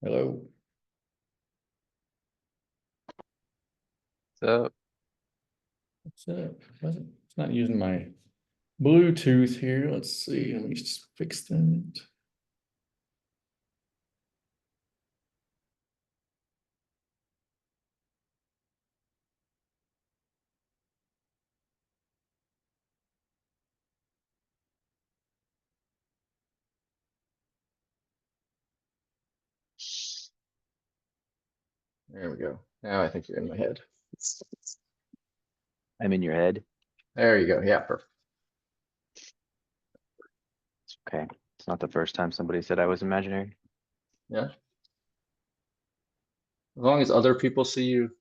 Hello. So What's up? It's not using my Bluetooth here. Let's see. Let me just fix that. There we go. Now I think you're in my head. I'm in your head. There you go. Yeah, perfect. Okay. It's not the first time somebody said I was imaginary. Yeah. As long as other people see you.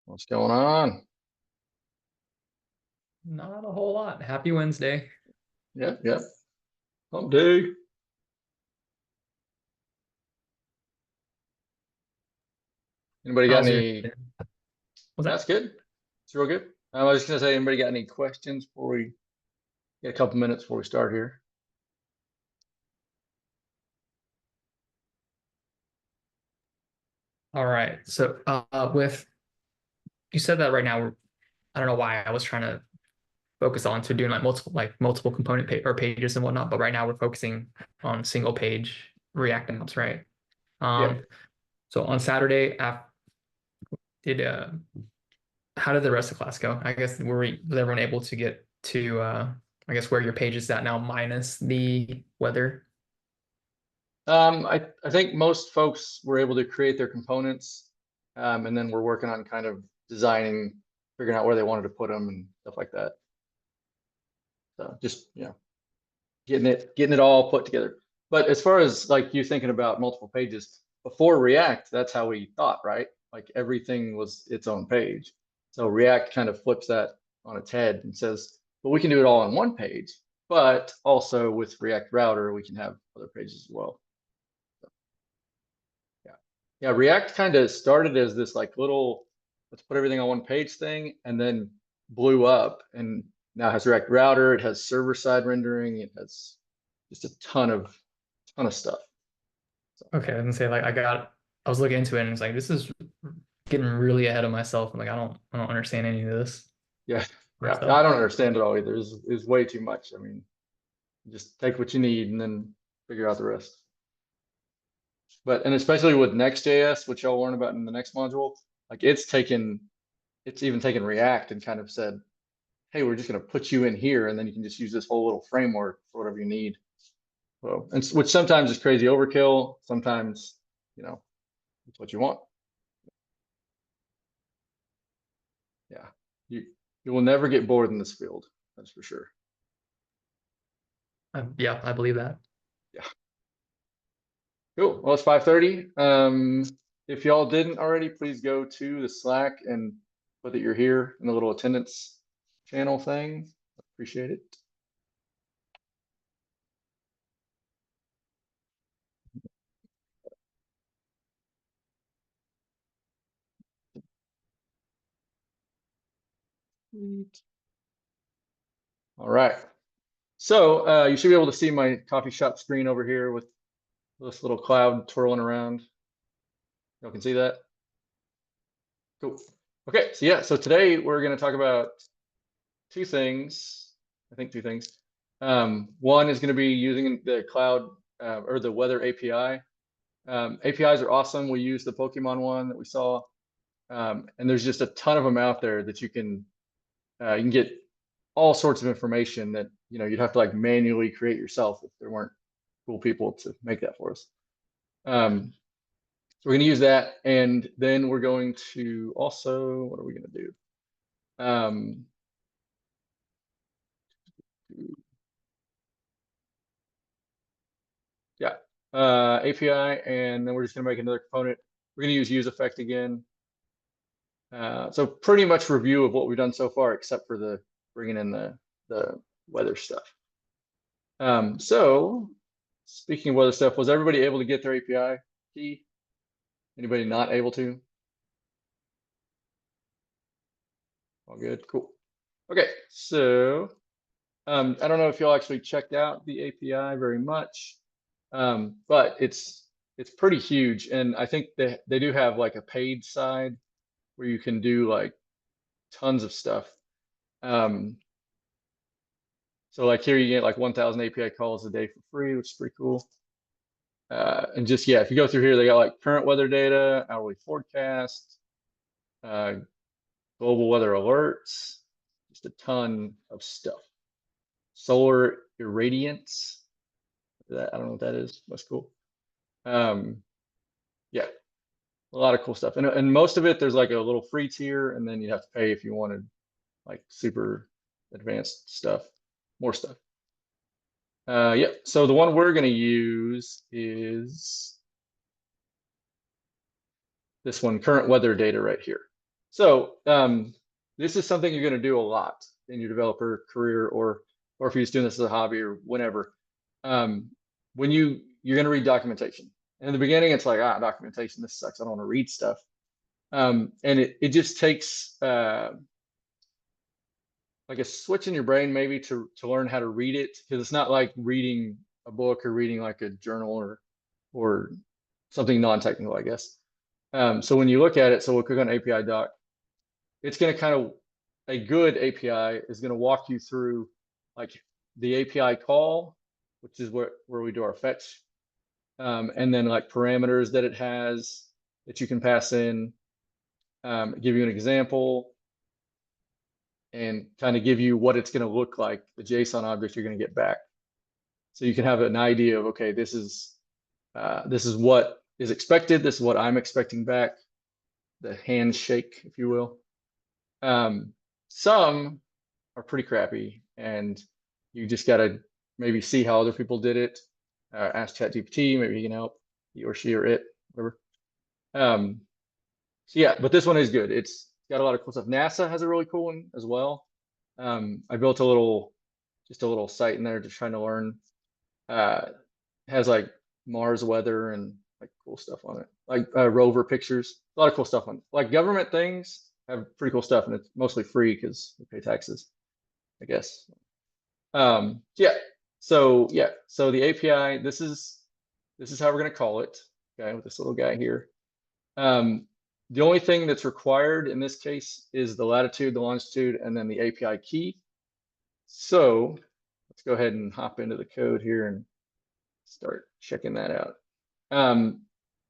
What's going on? Not a whole lot. Happy Wednesday. Yep, yep. Hump day. Anybody got How's your- any? Was That's that? good. It's real good. I was just gonna say, anybody got any questions before we get a couple minutes before we start here? All right. So with you said that right now I don't know why I was trying to focus on to doing multiple component or pages and whatnot, but right now we're focusing on single page React apps, right? Yeah. So on Saturday, did how did the rest of class go? I guess was everyone able to get to I guess where your page is at now minus the weather? I think most folks were able to create their components. And then we're working on kind of designing, figuring out where they wanted to put them and stuff like that. So just, getting it all put together. But as far as like you thinking about multiple pages, before React, that's how we thought, right? Like everything was its own page. So React kind of flips that on its head and says, well, we can do it all on one page, but also with React Router, we can have other pages as well. So, yeah. Yeah, React kind of started as this like little, let's put everything on one page thing, and then blew up and now has React Router, it has server-side rendering, it has just a ton of stuff. Okay, I was gonna say I was looking into it and it's like this is getting really ahead of myself. I'm like, I don't understand any of this. Yeah, Or yeah, stuff. I don't understand it all either. It's way too much. I mean, just take what you need and then figure out the rest. But and especially with Next.js, which y'all learn about in the next module, like it's even taken React and kind of said, hey, we're just gonna put you in here, and then you can just use this whole little framework for whatever you need. So, and which sometimes is crazy overkill, sometimes, it's what you want. Yeah, you will never get bored in this field, that's for sure. Yeah, I believe that. Yeah. Cool. Well, it's 5:30. If y'all didn't already, please go to the Slack and put that you're here in the little attendance channel thing. Appreciate it. Sweet. All right. So you should be able to see my coffee shop screen over here with this little cloud twirling around. Y'all can see that? Cool. Okay, so yeah, so today we're going to talk about two things. I think two things. One is going to be using the cloud or the weather API. APIs are awesome. We use the Pokemon one that we saw. And there's just a ton of them out there that you can get all sorts of information that, you'd have to like manually create yourself if there weren't cool people to make that for us. So we're going to use that. And then we're going to also, what are we going to do? Yeah, API, and then we're just going to make another component. We're going to use effect again. So pretty much review of what we've done so far, except for the bringing in the weather stuff. So speaking of weather stuff, was everybody able to get their API key? Anybody not able to? All good, cool. Okay, so I don't know if y'all actually checked out the API very much, but it's pretty huge, and I think they do have like a paid side where you can do like tons of stuff. So like here you get like 1,000 API calls a day for free, which is pretty cool. And just, yeah, if you go through here, they got like current weather data, hourly forecast, global weather alerts, just a ton of stuff. Solar irradiance, I don't know what that is. That's cool. Yeah, a lot of cool stuff. And most of it, there's like a little free tier, and then you have to pay if you wanted like super advanced stuff, more stuff. Yeah, so the one we're going to use is this one, current weather data right here. So, this is something you're gonna do a lot in your developer career, or if you're just doing this as a hobby or whenever. When you're gonna read documentation. And in the beginning, it's like, documentation, this sucks. I don't wanna read stuff. And it just takes, like a switch in your brain maybe to learn how to read it, because it's not like reading a book or reading like a journal or something non-technical, I guess. So when you look at it, so we'll click on API doc, it's going to kind of, a good API is going to walk you through like the API call, which is where we do our fetch, and then like parameters that it has that you can pass in, give you an example, and kind of give you what it's going to look like, the JSON object you're going to get back. So you can have an idea of, okay, this is what is expected. This is what I'm expecting back. The handshake, if you will. Some are pretty crappy, and you just got to maybe see how other people did it. Ask ChatGPT, maybe he can help, he or she or it, whatever. So yeah, but this one is good. It's got a lot of cool stuff. NASA has a really cool one as well. I built just a little site in there just trying to learn. Has like Mars weather and like cool stuff on it, like rover pictures, a lot of cool stuff on it. Like government things have pretty cool stuff, and it's mostly free because we pay taxes, I guess. Yeah. So the API, this is how we're gonna call it. Okay, with this little guy here. The only thing that's required in this case is the latitude, the longitude, and then the API key. So let's go ahead and hop into the code here and start checking that out.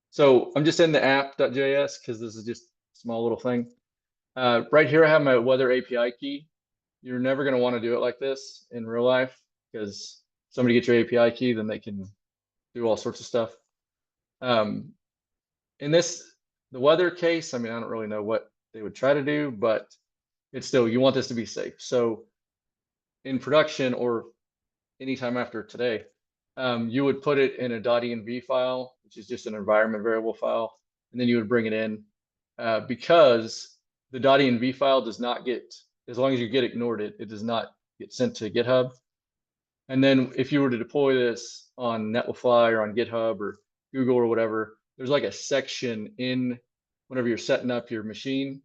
So I'm just in the app.js because this is just a small little thing. Right here, I have my weather API key. You're never going to want to do it like this in real life, because somebody gets your API key, then they can do all sorts of stuff. In the weather case, I mean, I don't really know what they would try to do, but it's still, you want this to be safe. So in production or anytime after today, you would put it in a .env file, which is just an environment variable file, and then you would bring it in, because the .env file does not get, as long as you get ignored it does not get sent to GitHub. And then if you were to deploy this on Netlify or on GitHub or Google or whatever, there's like a section in whenever you're setting up your machine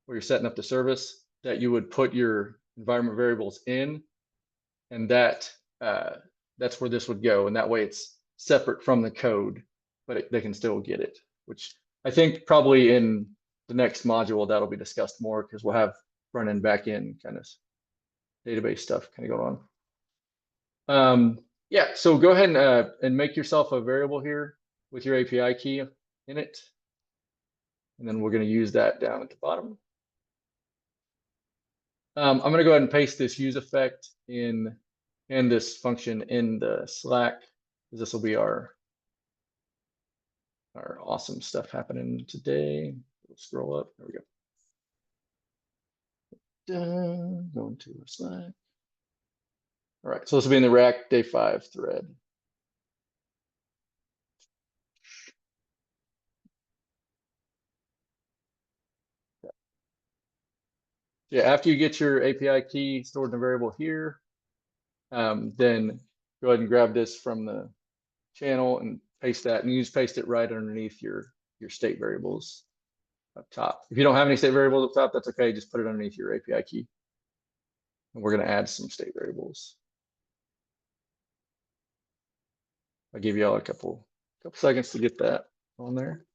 or you're setting up the service that you would put your environment variables in, and that's where this would go. And that way it's separate from the code, but they can still get it, which I think probably in the next module that'll be discussed more, because we'll have front end, back end kind of database stuff kind of going on. Yeah, so go ahead and make yourself a variable here with your API key in it. And then we're going to use that down at the bottom. I'm going to go ahead and paste this use effect in this function in the Slack, because this will be our awesome stuff happening today. We'll scroll up. There we go. Going to our Slack. All right, so this will be in the React Day 5 thread. Yeah, after you get your API key stored in a variable here, then go ahead and grab this from the channel and paste that, and you just paste it right underneath your state variables up top. If you don't have any state variables up top, that's okay. Just put it underneath your API key. And we're going to add some state variables. I'll give you all a couple seconds to get that on there.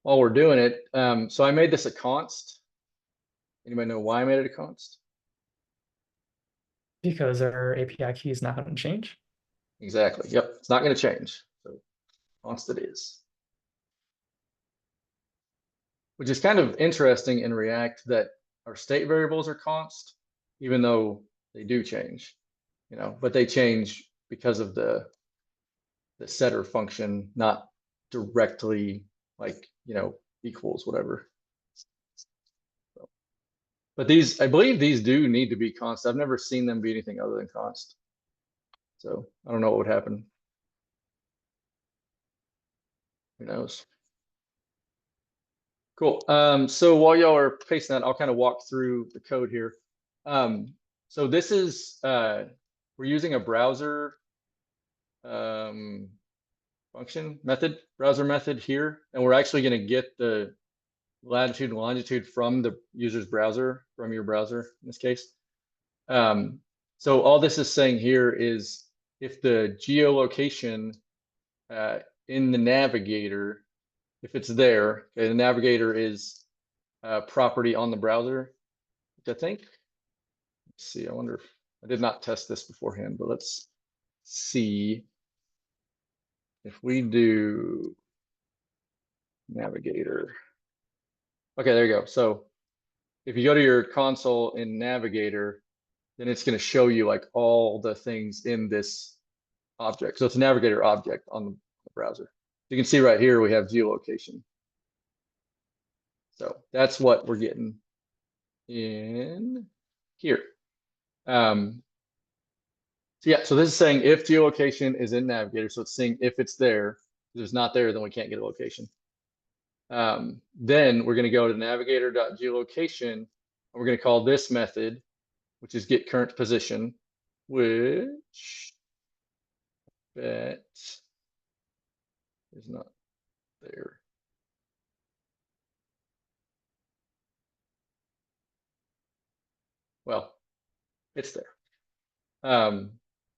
While we're doing it, so I made this a const. Anybody know why I made it a const? Because our API key is not going to change. Exactly. Yep. It's not going to change. So const it is. Which is kind of interesting in React that our state variables are const, even though they do change, but they change because of the setter function, not directly like, equals whatever. So, but I believe these do need to be const. I've never seen them be anything other than const. So I don't know what would happen. Who knows? Cool. So while y'all are pasting that, I'll kind of walk through the code here. So this is, we're using a browser function method, browser method here, and we're actually going to get the latitude and longitude from the user's browser, from your browser in this case. So all this is saying here is if the geolocation in the navigator, if it's there, okay, the navigator is property on the browser, which I think, let's see, I wonder if I did not test this beforehand, but let's see if we do navigator. Okay, there you go. So if you go to your console in navigator, then it's going to show you like all the things in this object. So it's a navigator object on the browser. You can see right here, we have geolocation. So that's what we're getting in here. So yeah, so this is saying if geolocation is in navigator, so it's saying if it's there, if it's not there, then we can't get a location. Then we're going to go to navigator.geolocation, and we're going to call this method, which is get current position, which that is not there. Well, it's there.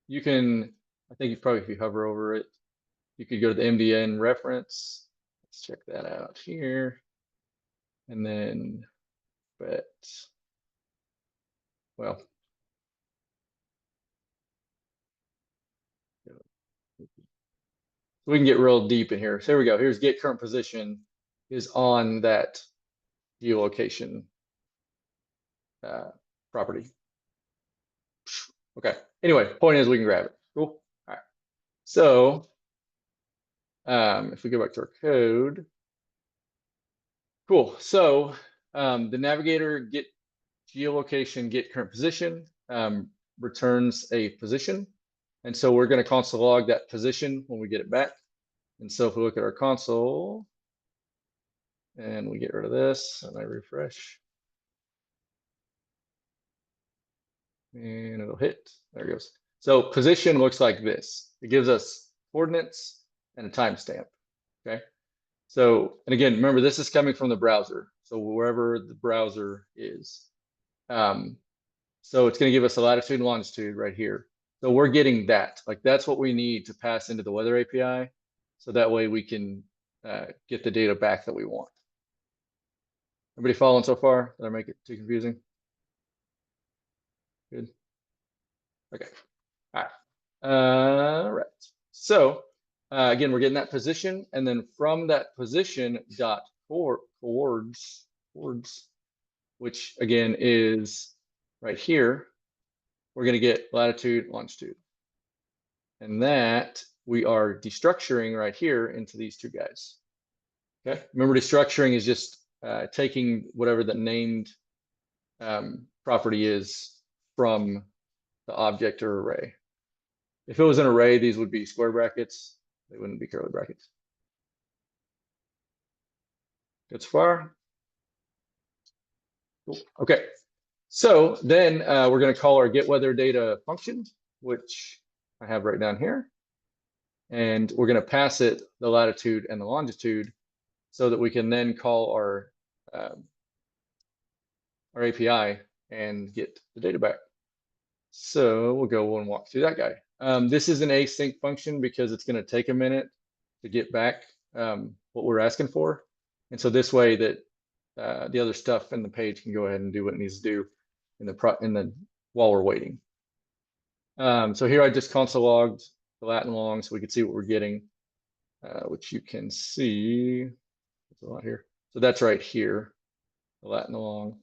You can, I think you probably, if you hover over it, you could go to the MDN reference. Let's check that out here. And then, but, well, we can get real deep in here. So here we go. Here's get current position is on that geolocation property. Okay. Anyway, point is we can grab it. Cool. All right. So if we go back to our code, cool. So the navigator get geolocation, get current position, returns a position. And so we're going to console log that position when we get it back. And so if we look at our console and we get rid of this and I refresh, and it'll hit, there it goes. So position looks like this. It gives us coordinates and a timestamp, okay? So, and again, remember this is coming from the browser. So wherever the browser is. So it's gonna give us a latitude and longitude right here. So we're getting that, like that's what we need to pass into the weather API. So that way we can get the data back that we want. Everybody following so far? Did I make it too confusing? Good. Okay. All right. So again, we're getting that position, and then from that position dot coords, which again is right here, we're going to get latitude, longitude, and that we are destructuring right here into these two guys. Okay. Remember, destructuring is just taking whatever the named property is from the object or array. If it was an array, these would be square brackets. They wouldn't be curly brackets. Good so far? Cool. Okay. So then we're going to call our get weather data function, which I have right down here. And we're going to pass it the latitude and the longitude so that we can then call our API and get the data back. So we'll go and walk through that guy. This is an async function because it's going to take a minute to get back what we're asking for. And so this way that the other stuff in the page can go ahead and do what it needs to do while we're waiting. So here I just console logged the lat and long so we can see what we're getting, which you can see. There's a lot here. So that's right here, the lat and the long.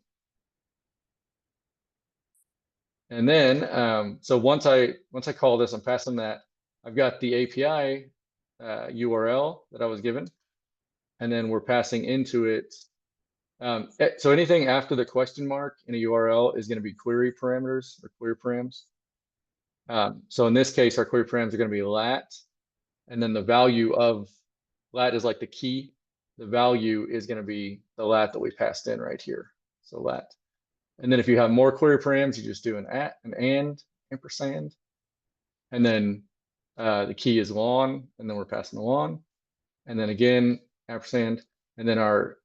And then, so once I call this, I'm passing that. I've got the API URL that I was given, and then we're passing into it. So anything after the question mark in a URL is going to be query parameters or query params. So in this case, our query params are going to be lat, and then the value of lat is like the key. The value is going to be the lat that we passed in right here. So lat. And then if you have more query params, you just do an at, an and, ampersand. And then the key is long, and then we're passing along. And then again, ampersand, and then our,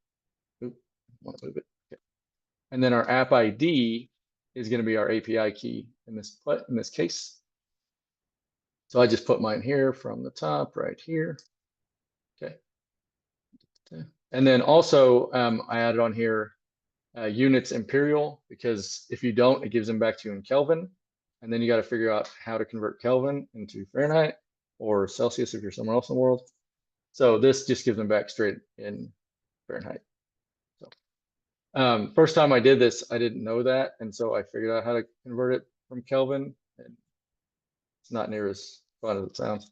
want to move it. Okay. And then our app ID is going to be our API key in this case. So I just put mine here from the top right here. Okay. And then also I added on here units imperial, because if you don't, it gives them back to you in Kelvin. And then you got to figure out how to convert Kelvin into Fahrenheit or Celsius if you're somewhere else in the world. So this just gives them back straight in Fahrenheit. So first time I did this, I didn't know that. And so I figured out how to convert it from Kelvin. And it's not near as fun as it sounds.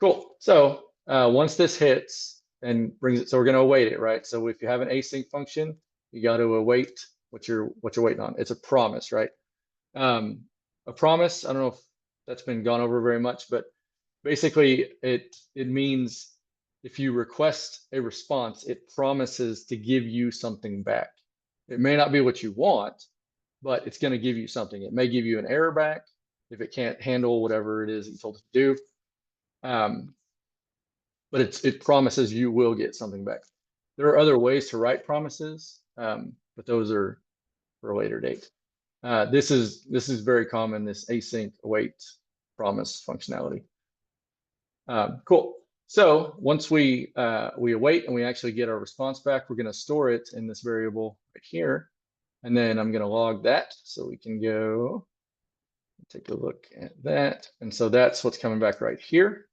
Cool. So once this hits and brings it, so we're going to await it, right? So if you have an async function, you got to await what you're waiting on. It's a promise, right? A promise, I don't know if that's been gone over very much, but basically it means if you request a response, it promises to give you something back. It may not be what you want, but it's going to give you something. It may give you an error back if it can't handle whatever it is you told it to do. But it promises you will get something back. There are other ways to write promises, but those are for a later date. This is very common, this async await promise functionality. Cool. So once we await and we actually get our response back, we're going to store it in this variable right here. And then I'm going to log that so we can go take a look at that. And so that's what's coming back right here.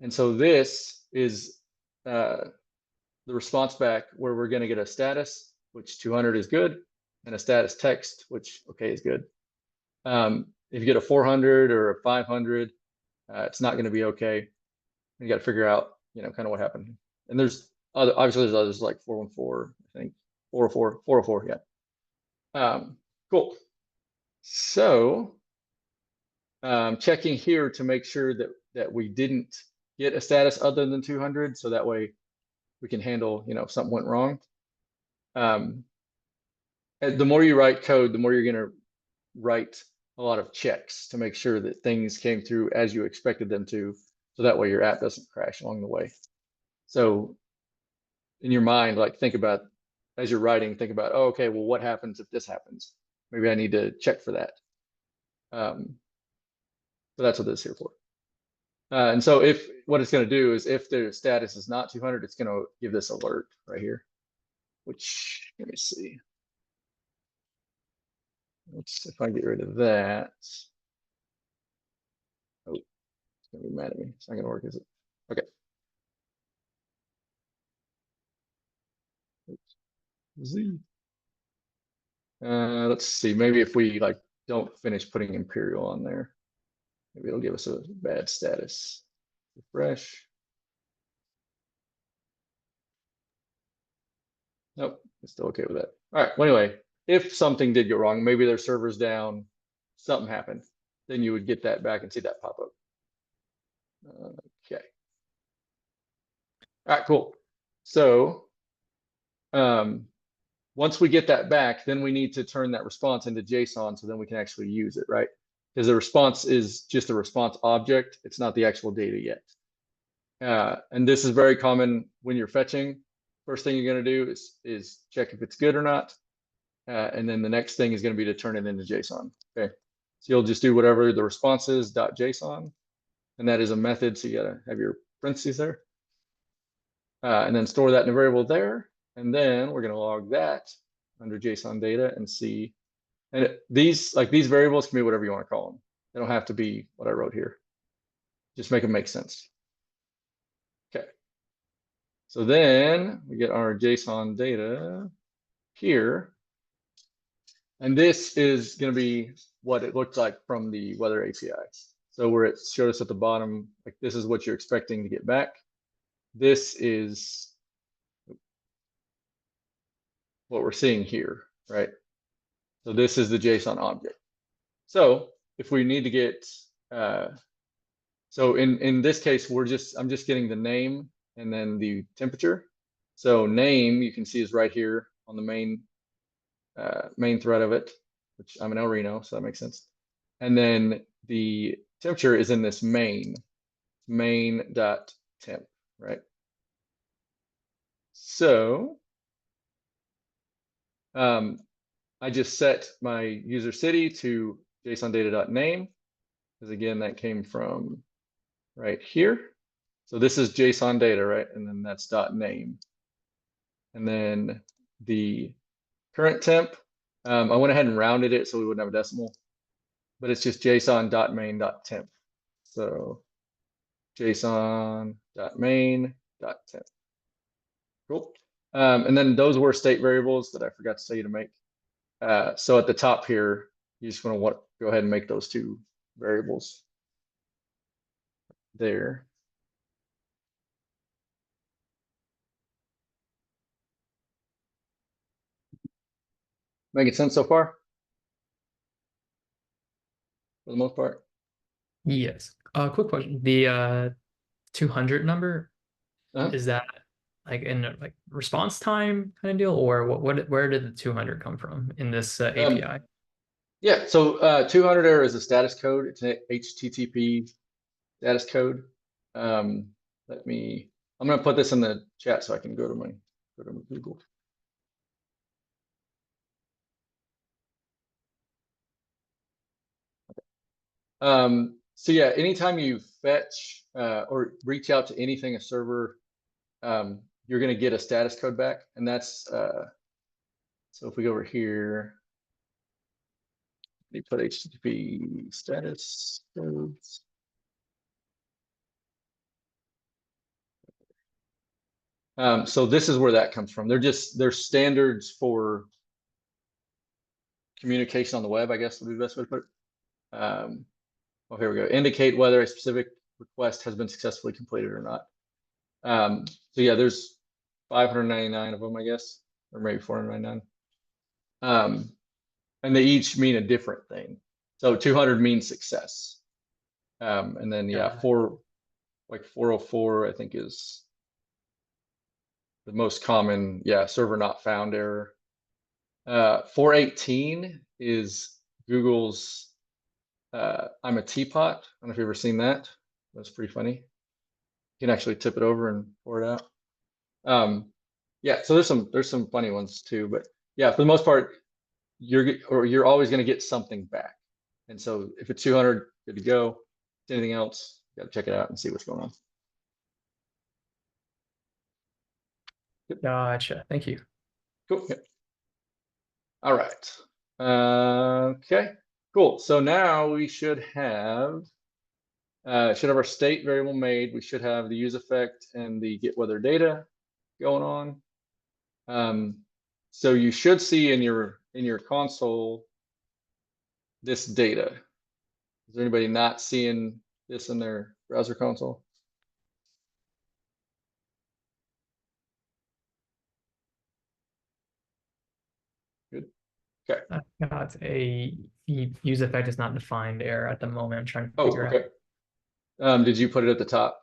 And so this is the response back where we're going to get a status, which 200 is good, and a status text, which okay is good. If you get a 400 or a 500, it's not going to be okay. You got to figure out, kind of what happened. And there's obviously there's others like 414, I think 404, yeah. Cool. So checking here to make sure that we didn't get a status other than 200, so that way we can handle, if something went wrong. And the more you write code, the more you're going to write a lot of checks to make sure that things came through as you expected them to, so that way your app doesn't crash along the way. So in your mind, like think about, as you're writing, think about, oh, okay, well, what happens if this happens? Maybe I need to check for that. So that's what this is here for. And so what it's going to do is if the status is not 200, it's going to give this alert right here, which, let me see. If I get rid of that. Oh, it's going to be mad at me. It's not going to work, is it? Okay. Z. Let's see. Maybe if we don't finish putting Imperial on there, maybe it'll give us a bad status. Refresh. Nope, it's still okay with that. All right. Well, anyway, if something did go wrong, maybe their server's down, something happened, then you would get that back and see that pop up. Okay. All right, cool. So once we get that back, then we need to turn that response into JSON so then we can actually use it, right? Because the response is just a response object. It's not the actual data yet. And this is very common when you're fetching. First thing you're going to do is check if it's good or not. And then the next thing is going to be to turn it into JSON. Okay. So you'll just do whatever the response is .json. And that is a method. So you got to have your parentheses there. And then store that in a variable there. And then we're going to log that under JSON data and see. And these variables can be whatever you want to call them. They don't have to be what I wrote here. Just make them make sense. Okay. So then we get our JSON data here. And this is going to be what it looked like from the weather API. So where it showed us at the bottom, like this is what you're expecting to get back. This is what we're seeing here, right? So this is the JSON object. So if we need to get, so So in this case, I'm just getting the name and then the temperature. So name, you can see is right here on the main thread of it, which I'm in El Reno, so that makes sense. And then the temperature is in this main.temp, right? So I just set my user city to JSON-data.name, because again, that came from right here. So this is JSON data, right? And then that's .name. And then the current temp, I went ahead and rounded it so we wouldn't have a decimal, but it's just JSON.main.temp. So JSON.main.temp. Cool. And then those were state variables that I forgot to tell you to make. So at the top here, you just want to go ahead and make those two variables there. Making sense so far? For the most part? Yes. Quick question. The 200 number, Uh-huh. is that like in like response time kind of deal, or where did the 200 come from in this API? Yeah, so 200 error is a status code. It's an HTTP status code. I'm gonna put this in the chat so I can go to my Google. So yeah, anytime you fetch or reach out to anything a server, you're gonna get a status code back, and that's so if we go over here, we put HTTP status codes. So this is where that comes from. They're standards for communication on the web, I guess would be the best way to put it. Well, here we go. Indicate whether a specific request has been successfully completed or not. So yeah, there's 599 of them, I guess, or maybe 499. And they each mean a different thing. So 200 means success. And then yeah, 404, I think is the most common, yeah, server not found error. 418 is Google's I'm a teapot. I don't know if you've ever seen that. That's pretty funny. You can actually tip it over and pour it out. Yeah, so there's some funny ones too, but yeah, for the most part, you're always going to get something back. And so if it's 200, good to go. If it's anything else, you got to check it out and see what's going on. Gotcha. Thank you. Cool. Yep. All right. Okay, cool. So now we should have our state variable made. We should have the use effect and the get weather data going on. So you should see in your console this data. Is there anybody not seeing this in their browser console? Good. Okay. Got a use effect is not defined error at the moment. I'm trying to Oh, figure out. okay. Did you put it at the top?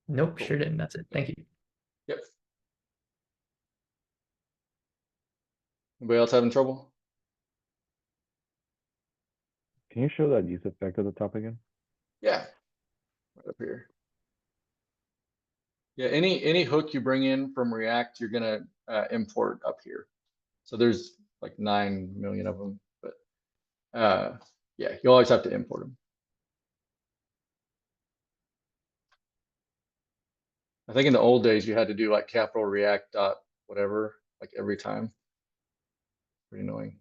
Nope, Cool. sure didn't. That's it. Thank you. Yep. Anybody else having trouble? Can you show that use effect at the top again? Yeah. Right up here. Yeah, any hook you bring in from React, you're gonna import up here. So there's like 9 million of them, but yeah, you always have to import them. I think in the old days you had to do like capital React dot whatever, like every time. Pretty annoying.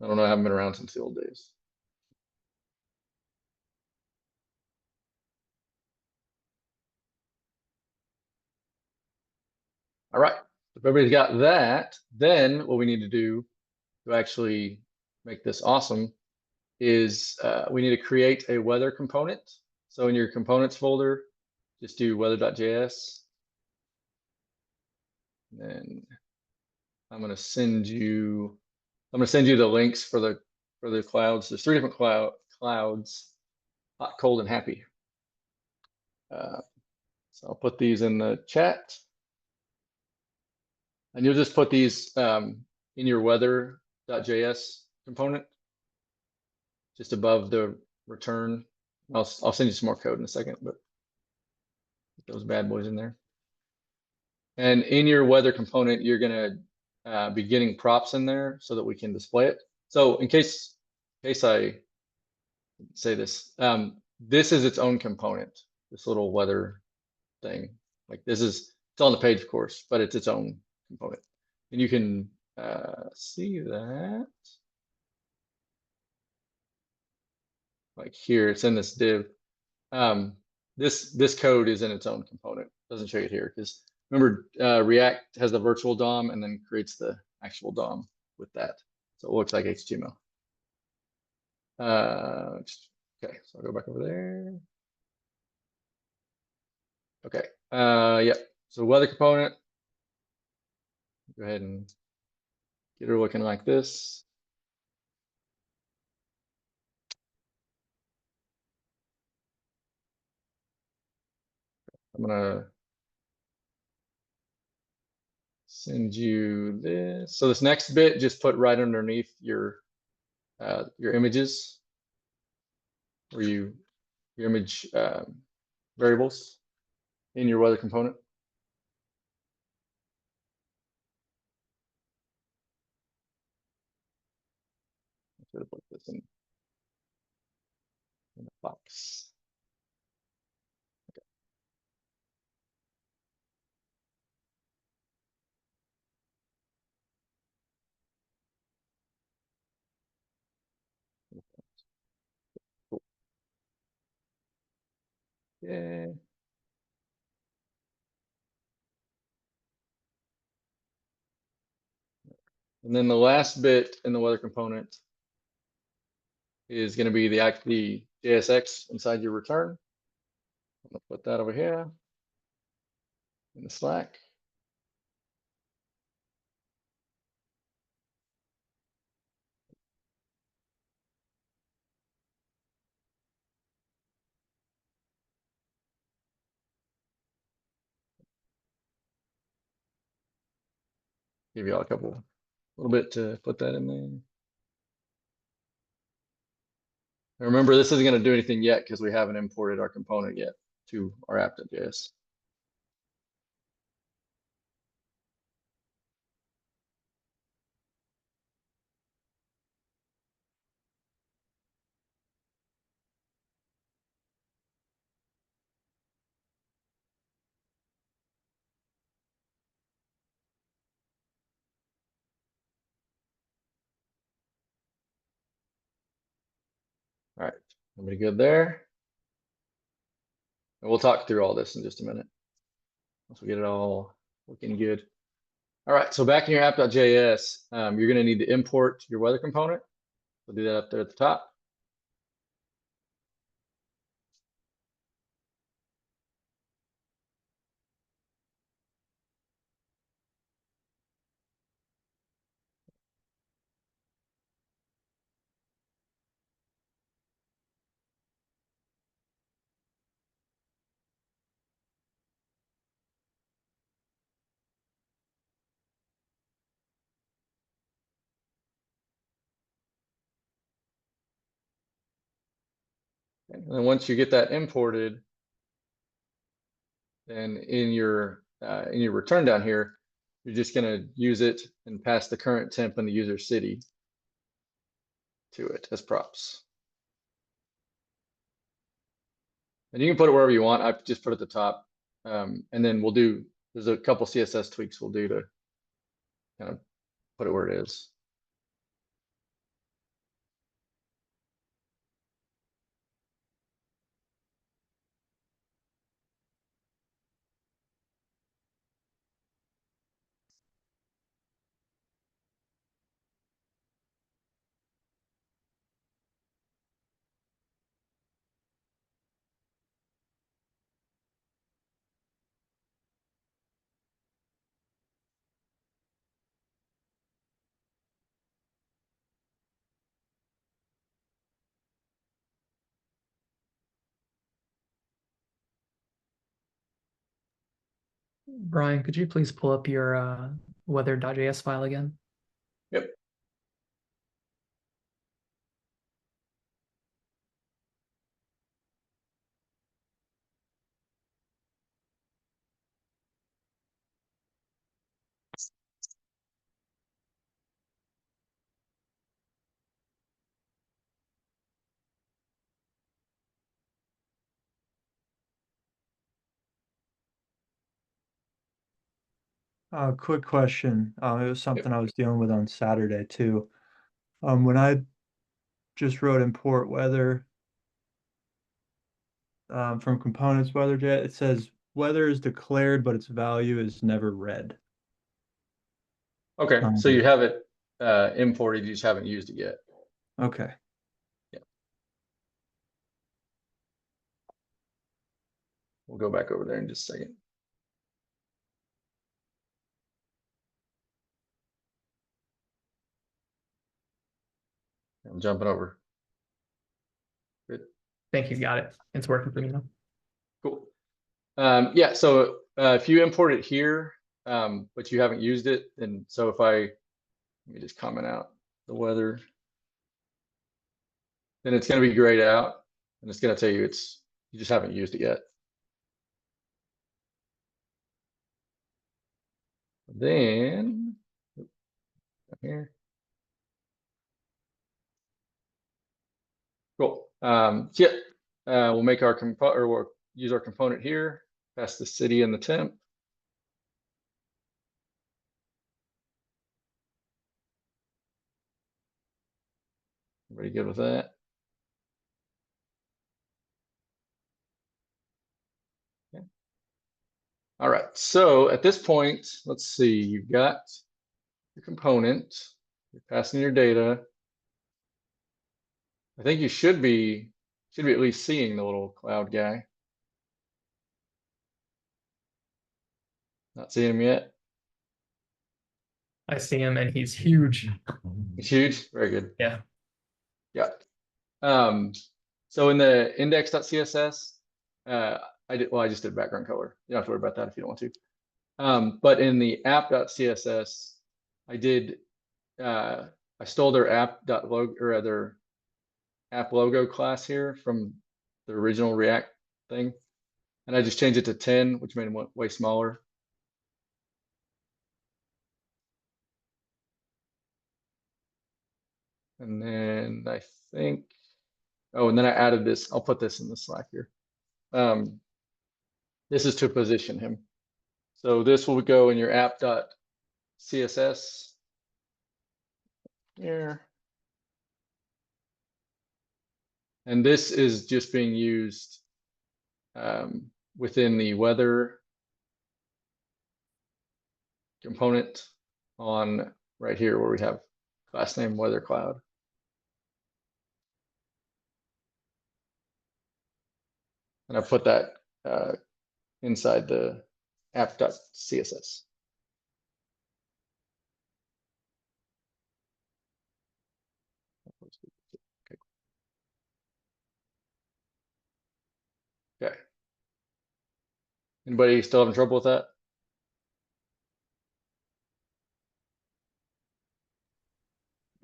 I don't know, I haven't been around since the old days. All right, if everybody's got that, then what we need to do to actually make this awesome is we need to create a weather component. So in your components folder, just do weather.js. And I'm gonna send you the links for the for the clouds. There's three different clouds, hot, cold, and happy. So I'll put these in the chat. And you'll just put these in your weather.js component, just above the return. I'll send you some more code in a second, but put those bad boys in there. And in your weather component, you're gonna be getting props in there so that we can display it. So in case I say this, this is its own component, this little weather thing. Like it's on the page, of course, but it's its own component. And you can see that. Like here, it's in this div. This code is in its own component. Doesn't show you here because remember, React has the virtual DOM and then creates the actual DOM with that. So it looks like HTML. Okay, so I'll go back over there. Okay, yeah. So weather component. Go ahead and get her looking like this. I'm gonna send you this. So this next bit, just put right underneath your images, or your image variables in your weather component. Should have put this in the box. Cool. Yeah. And then the last bit in the weather component is going to be the JSX inside your return. I'm going to put that over here in the Slack. Give you all a little bit to put that in there. And remember, this isn't going to do anything yet because we haven't imported our component yet to our app.js. All right, everybody good there? And we'll talk through all this in just a minute once we get it all looking good. All right, so back in your app.js, you're going to need to import your weather component. We'll do that up there at the top. And then once you get that imported, then in your return down here, you're just going to use it and pass the current temp and the user city to it as props. And you can put it wherever you want. I just put it at the top. And then there's a couple CSS tweaks we'll do to kind of put it where it is. Brian, could you please pull up your weather.js file again? Yep. Quick question. It was something I was dealing with on Saturday too. When I just wrote import weather from components weather.js, it says weather is declared, but its value is never read. Okay, so you have it imported, you just haven't used it yet. Okay. We'll go back over there in just a second. I'm jumping over. Good, Thank you, got it. It's working for me now. cool. Yeah, so if you import it here, but you haven't used it, then so if let me just comment out the weather. Then it's gonna be grayed out and it's gonna tell you you just haven't used it yet. Then here. Cool. So yeah, we'll make our or we'll use our component here, pass the city and the temp. Everybody good with that? Okay. All right. So at this point, let's see, you've got your component, you're passing your data. I think you should be at least seeing the little cloud guy. Not seeing him yet. I see him and he's huge. It's huge. Very good. Yeah. Yeah. So in the index.css, I just did background color. You don't have to worry about that if you don't want to. But in the app.css, I stole their app.logo or their app logo class here from the original React thing. And I just changed it to 10, which made them way smaller. And then I think, oh, and then I added this, I'll put this in the Slack here. This is to position him. So this will go in your app.css here. And this is just being used within the weather component on right here where we have class name weather cloud. And I put that inside the app.css. Okay. Anybody still having trouble with that?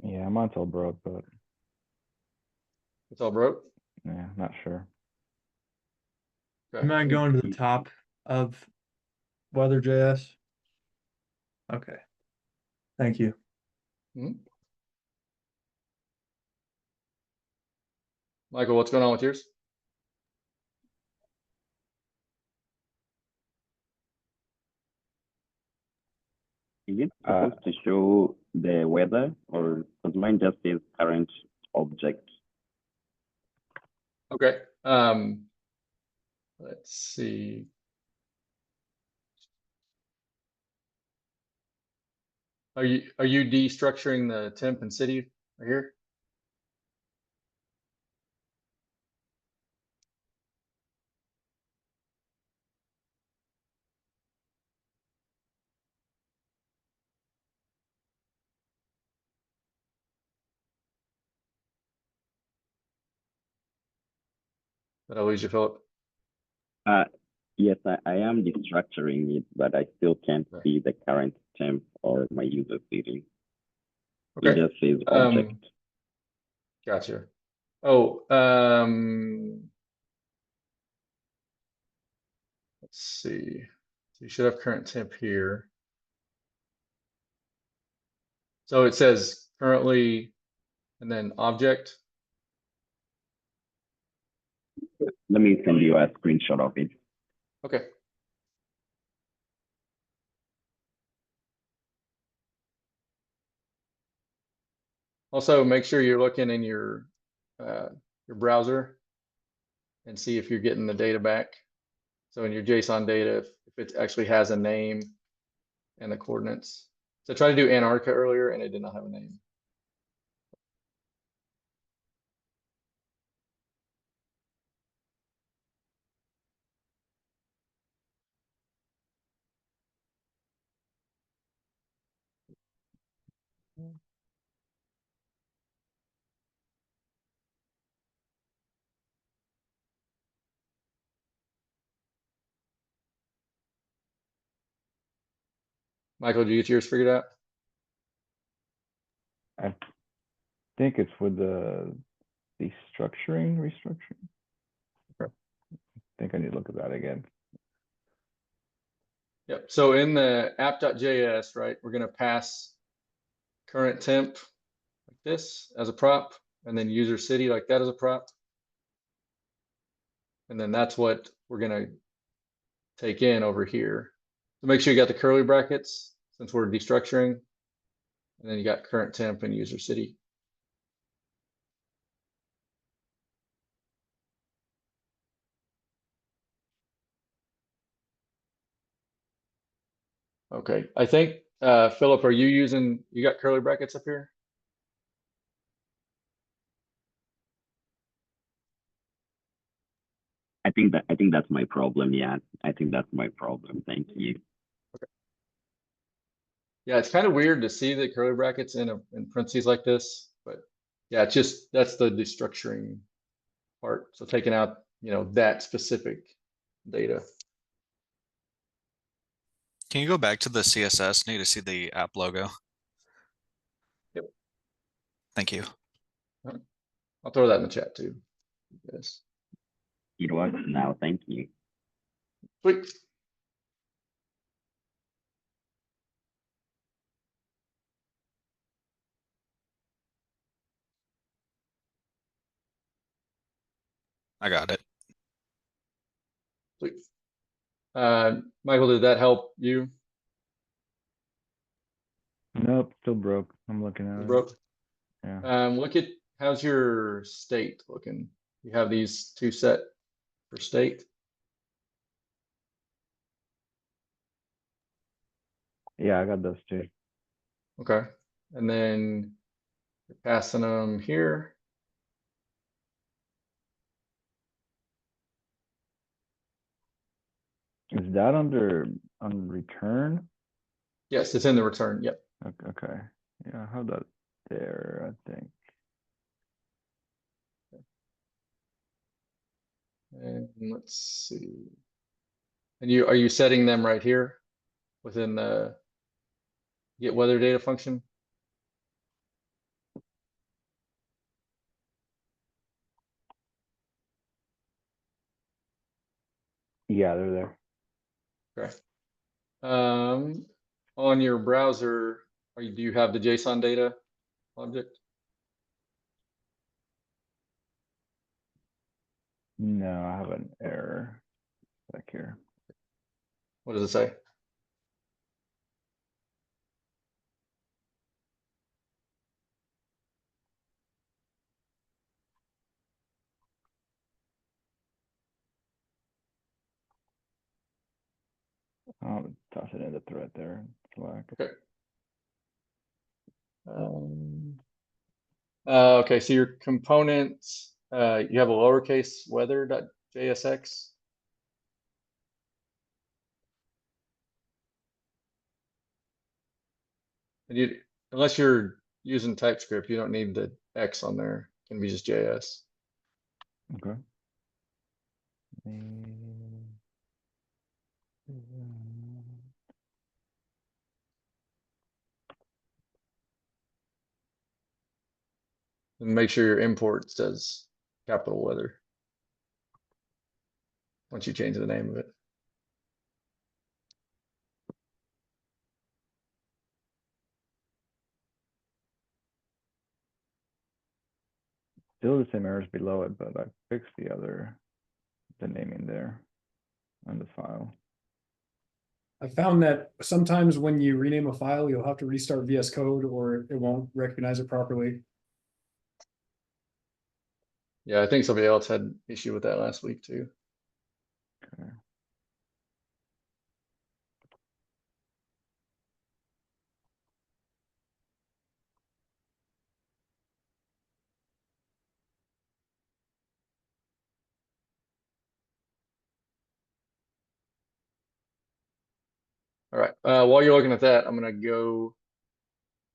Yeah, mine's all broke, but It's all broke? yeah, not sure. Okay. You mind going to the top of weather.js? Okay. Thank you. Michael, what's going on with yours? Is it supposed to show the weather, or because mine just says current object? Okay. Let's see. Are you destructuring the temp and city right here? Did I lose you, Philip? Yes, I am destructuring it, but I still can't Right. see the current temp or my user setting. It Okay, just says object. gotcha. Oh, let's see. So you should have current temp here. So it says currently and then object. Let me send you a screenshot of it. Okay. Also, make sure you're looking in your browser and see if you're getting the data back. So in your JSON data, if it actually has a name and the coordinates. So I tried to do Antarctica earlier and it did not have a name. Michael, did you get yours figured out? I think it's with the restructuring. Okay. I think I need to look at that again. Yep. So in the app.js, right, we're going to pass current temp like this as a prop, and then user city like that as a prop. And then that's what we're going to take in over here. So make sure you got the curly brackets since we're destructuring. And then you got current temp and user city. Okay, I think, Philip, are you using, you got curly brackets up here? I think that's my problem. Yeah, I think that's my problem. Thank you. Yeah, it's kind of weird to see the curly brackets in parentheses like this, but yeah, it's just, that's the destructuring part. So taking out, that specific data. Can you go back to the CSS? Need to see the app logo. Yep. Thank you. I'll throw that in the chat too. Yes. It works now. Thank you. Sweet. I got it. Sweet. Michael, did that help you? Nope, still broke. I'm looking at it. Broke? Yeah. Look at, how's your state looking? You have these two set for state? Yeah, I got those two. Okay. And then you're passing them here. Is that on return? Yes, it's in the return. Yep. Okay. Yeah, how that there, I think. And let's see. And are you setting them right here within the get weather data function? Yeah, they're there. Okay. On your browser, do you have the JSON data object? No, I have an error back here. What does it say? I'll toss it in the thread there. Slack. Okay. Okay, so your components, you have a lowercase weather.jsx. And unless you're using TypeScript, you don't need the X on there. It can be just JS. Okay. Mm, And make sure your import says capital weather. Once you change the name of it. Still the same errors below it, but I fixed the naming there on the file. I found that sometimes when you rename a file, you'll have to restart VS Code or it won't recognize it properly. Yeah, I think somebody else had issue with that last week too. Okay. All right, while you're looking at that, I'm gonna go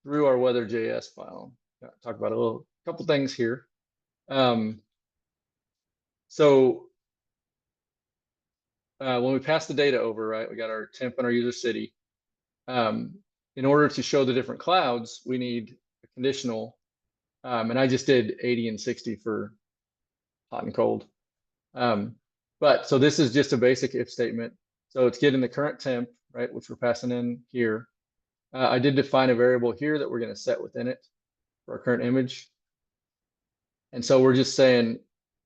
through our weather.js file. Talk about a couple things here. So when we pass the data over, right, we got our temp and our user city. In order to show the different clouds, we need a conditional. And I just did 80 and 60 for hot and cold. But so this is just a basic if statement. So it's getting the current temp, right, which we're passing in here. I did define a variable here that we're going to set within it for our current image. And so we're just saying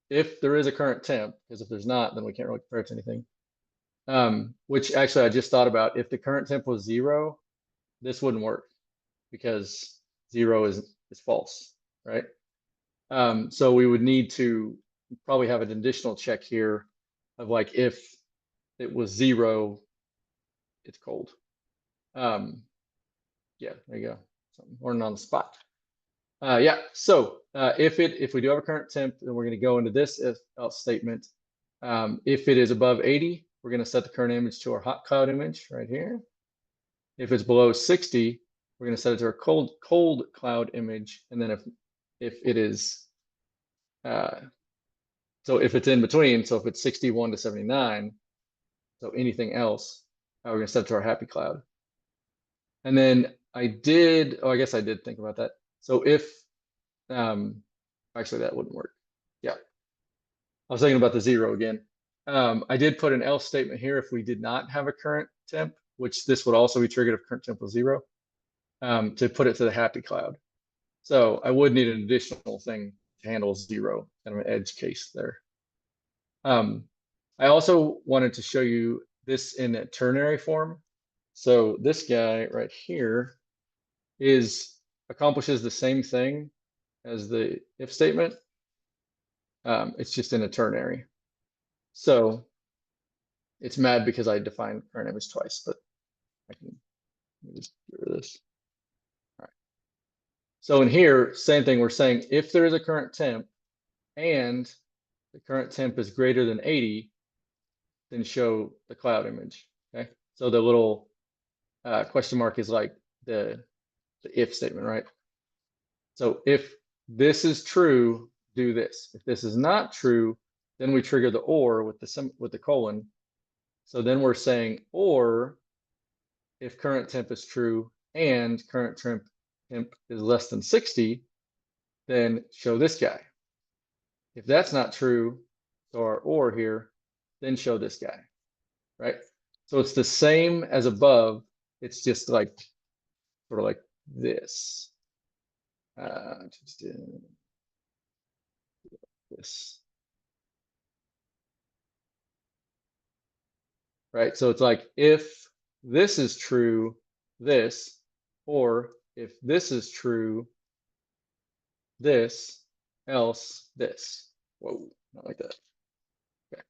if there is a current temp, because if there's not, then we can't really compare it to anything. Which actually I just thought about, if the current temp was 0, this wouldn't work because 0 is false, right? So we would need to probably have an additional check here of like, if it was 0, it's cold. Yeah, there you go. Something learning on the spot. Yeah, so if we do have a current temp, then we're going to go into this if else statement. If it is above 80, we're going to set the current image to our hot cloud image right here. If it's below 60, we're going to set it to our cold cloud image. And then if it is, so if it's in between, so if it's 61 to 79, so anything else, we're going to set it to our happy cloud. And then I guess I did think about that. So if, actually that wouldn't work. Yeah. I was thinking about the 0 again. I did put an else statement here if we did not have a current temp, which this would also be triggered if current temp was 0, to put it to the happy cloud. So I would need an additional thing to handle 0, kind of an edge case there. I also wanted to show you this in a ternary form. So this guy right here accomplishes the same thing as the if statement. It's just in a ternary. So it's mad because I defined current image twice, but I can just get rid of this. All right. So in here, same thing, we're saying if there is a current temp and the current temp is greater than 80, then show the cloud image. Okay. So the little question mark is like the if statement, right? So if this is true, do this. If this is not true, then we trigger the or with the colon. So then we're saying, or if current temp is true and current temp is less than 60, then show this guy. If that's not true, so our or here, then show this guy, right? So it's the same as above. It's just like, sort of like this. This. Right, so it's like, if this is true, this, or if this is true, this, else this. Whoa, not like that. Okay.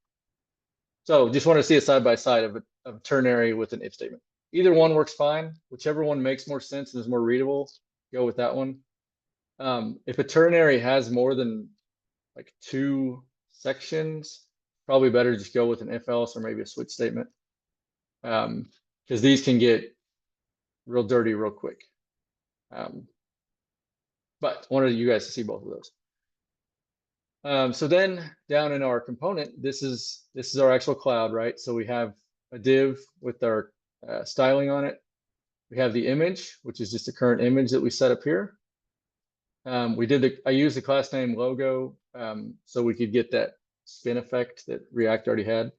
So just want to see a side by side of a ternary with an if statement. Either one works fine. Whichever one makes more sense and is more readable, go with that one. If a ternary has more than like 2 sections, probably better just go with an if else or maybe a switch statement. Because these can get real dirty real quick. But wanted you guys to see both of those. So then down in our component, this is our actual cloud, right? So we have a div with our styling on it. We have the image, which is just the current image that we set up here. I used the class name logo so we could get that spin effect that React already had.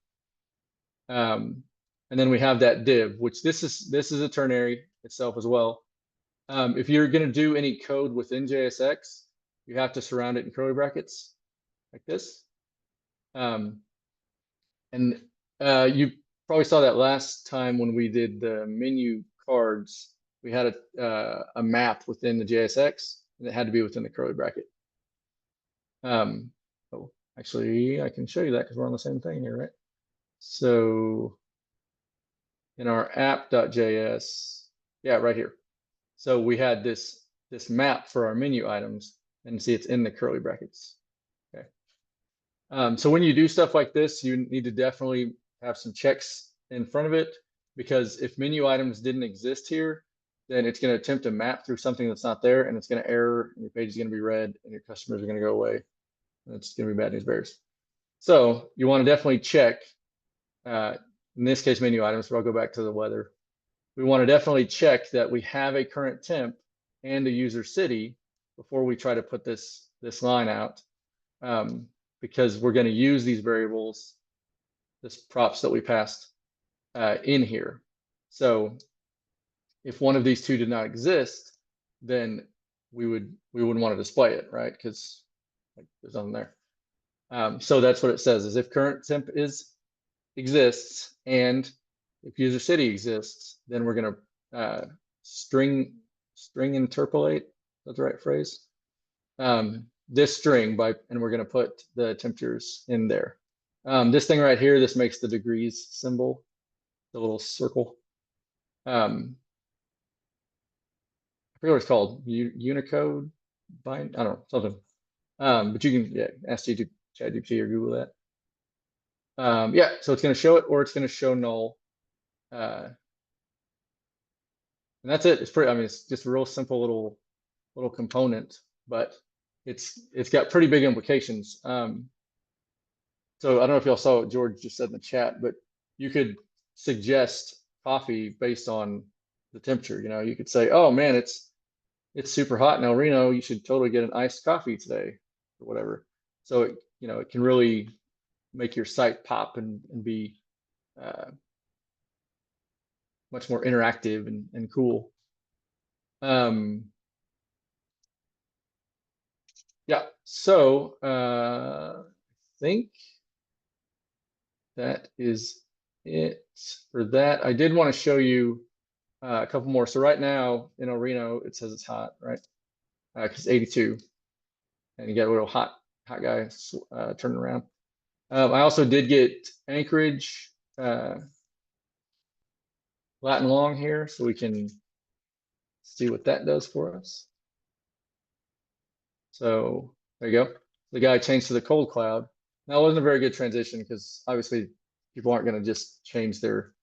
And then we have that div, which this is a ternary itself as well. If you're going to do any code within JSX, you have to surround it in curly brackets like this. And you probably saw that last time when we did the menu cards, we had a map within the JSX and it had to be within the curly bracket. Oh, actually, I can show you that because we're on the same thing here, right? So in our app.js, yeah, right here. So we had this map for our menu items, and see it's in the curly brackets. Okay. So when you do stuff like this, you need to definitely have some checks in front of it, because if menu items didn't exist here, then it's going to attempt to map through something that's not there, and it's going to error, and your page is going to be red, and your customers are going to go away. And it's going to be bad news bears. So you want to definitely check, in this case, menu items, but I'll go back to the weather. We want to definitely check that we have a current temp and a user city before we try to put this line out, because we're going to use these variables, this props that we passed in here. So if one of these two did not exist, then we wouldn't want to display it, right? Because like, there's nothing there. So that's what it says, is if current temp exists and if user city exists, then we're going to string interpolate. That's the right phrase. This string and we're going to put the temperatures in there. This thing right here, this makes the degrees symbol, the little circle. I forget what it's called, Unicode bind, I don't know, something. But you can ask ChatGPT or Google that. Yeah, so it's going to show it, or it's going to show null. And that's it. It's pretty. I mean, it's just a real simple little component, but it's got pretty big implications. So I don't know if y'all saw what George just said in the chat, but you could suggest coffee based on the temperature. You know, you could say, "Oh man, it's super hot in El Reno. You should totally get an iced coffee today," or whatever. So it can really make your site pop and be much more interactive and cool. Yeah, so I think that is it for that. I did want to show you a couple more. So right now in El Reno, it says it's hot, right? Because 82, and you got a little hot guy turning around. I also did get Anchorage Latin long here, so we can see what that does for us. So there you go. The guy changed to the cold cloud. Now it wasn't a very good transition because obviously people aren't going to just change their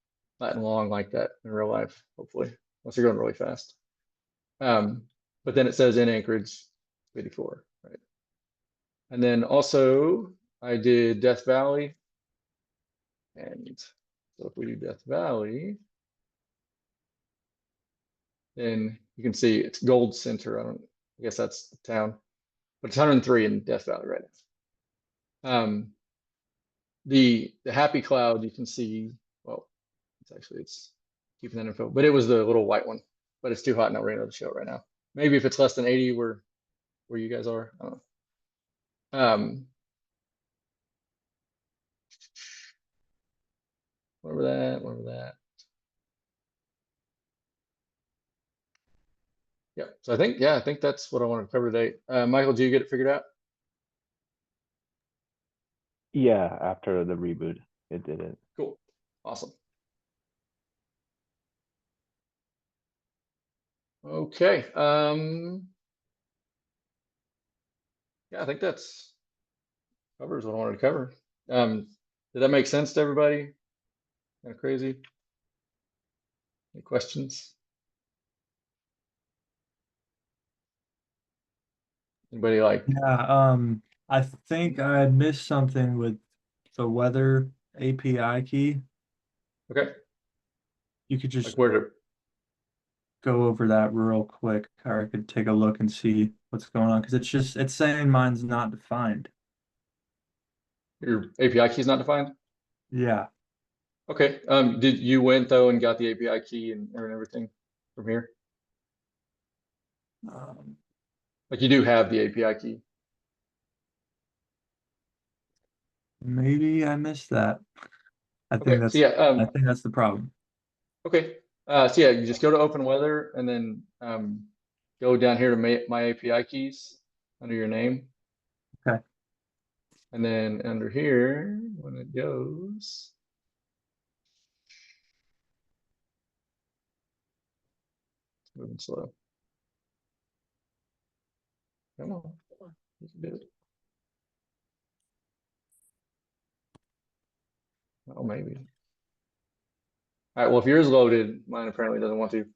Latin long like that in real life, hopefully, unless you're going really fast. But then it says in Anchorage 84, right? And then also I did Death Valley. And so if we do Death Valley, then you can see it's Gold Center. I guess that's the town, but it's 103 in Death Valley right now. The Happy Cloud, you can see, well, it's keeping that info, but it was the little white one, but it's too hot in El Reno to show it right now. Maybe if it's less than 80 where you guys are, I don't know. Whatever that. Yeah, so I think that's what I wanted to cover today. Michael, do you get it figured out? Yeah, after the reboot, it did it. Cool, awesome. Okay, yeah, I think that's covers what I wanted to cover. Did that make sense to everybody? Kind of crazy? Any questions? Anybody like? Yeah, I think I missed something with the weather API key. Okay, You could like just where to, go over that real quick, or I could take a look and see what's going on, because it's saying mine's not defined. your API key is not defined? Yeah, Okay, did you went though and got the API key and everything from here? um, Like you do have the API key? maybe I missed that. I Okay, think so yeah, I think that's the problem. okay, so yeah, you just go to open weather and then go down here to my API keys under your name. Okay. And then under here, when it goes. It's moving slow. Come on, you can do it. Oh, maybe. All right, well, if yours is loaded, mine apparently doesn't want to.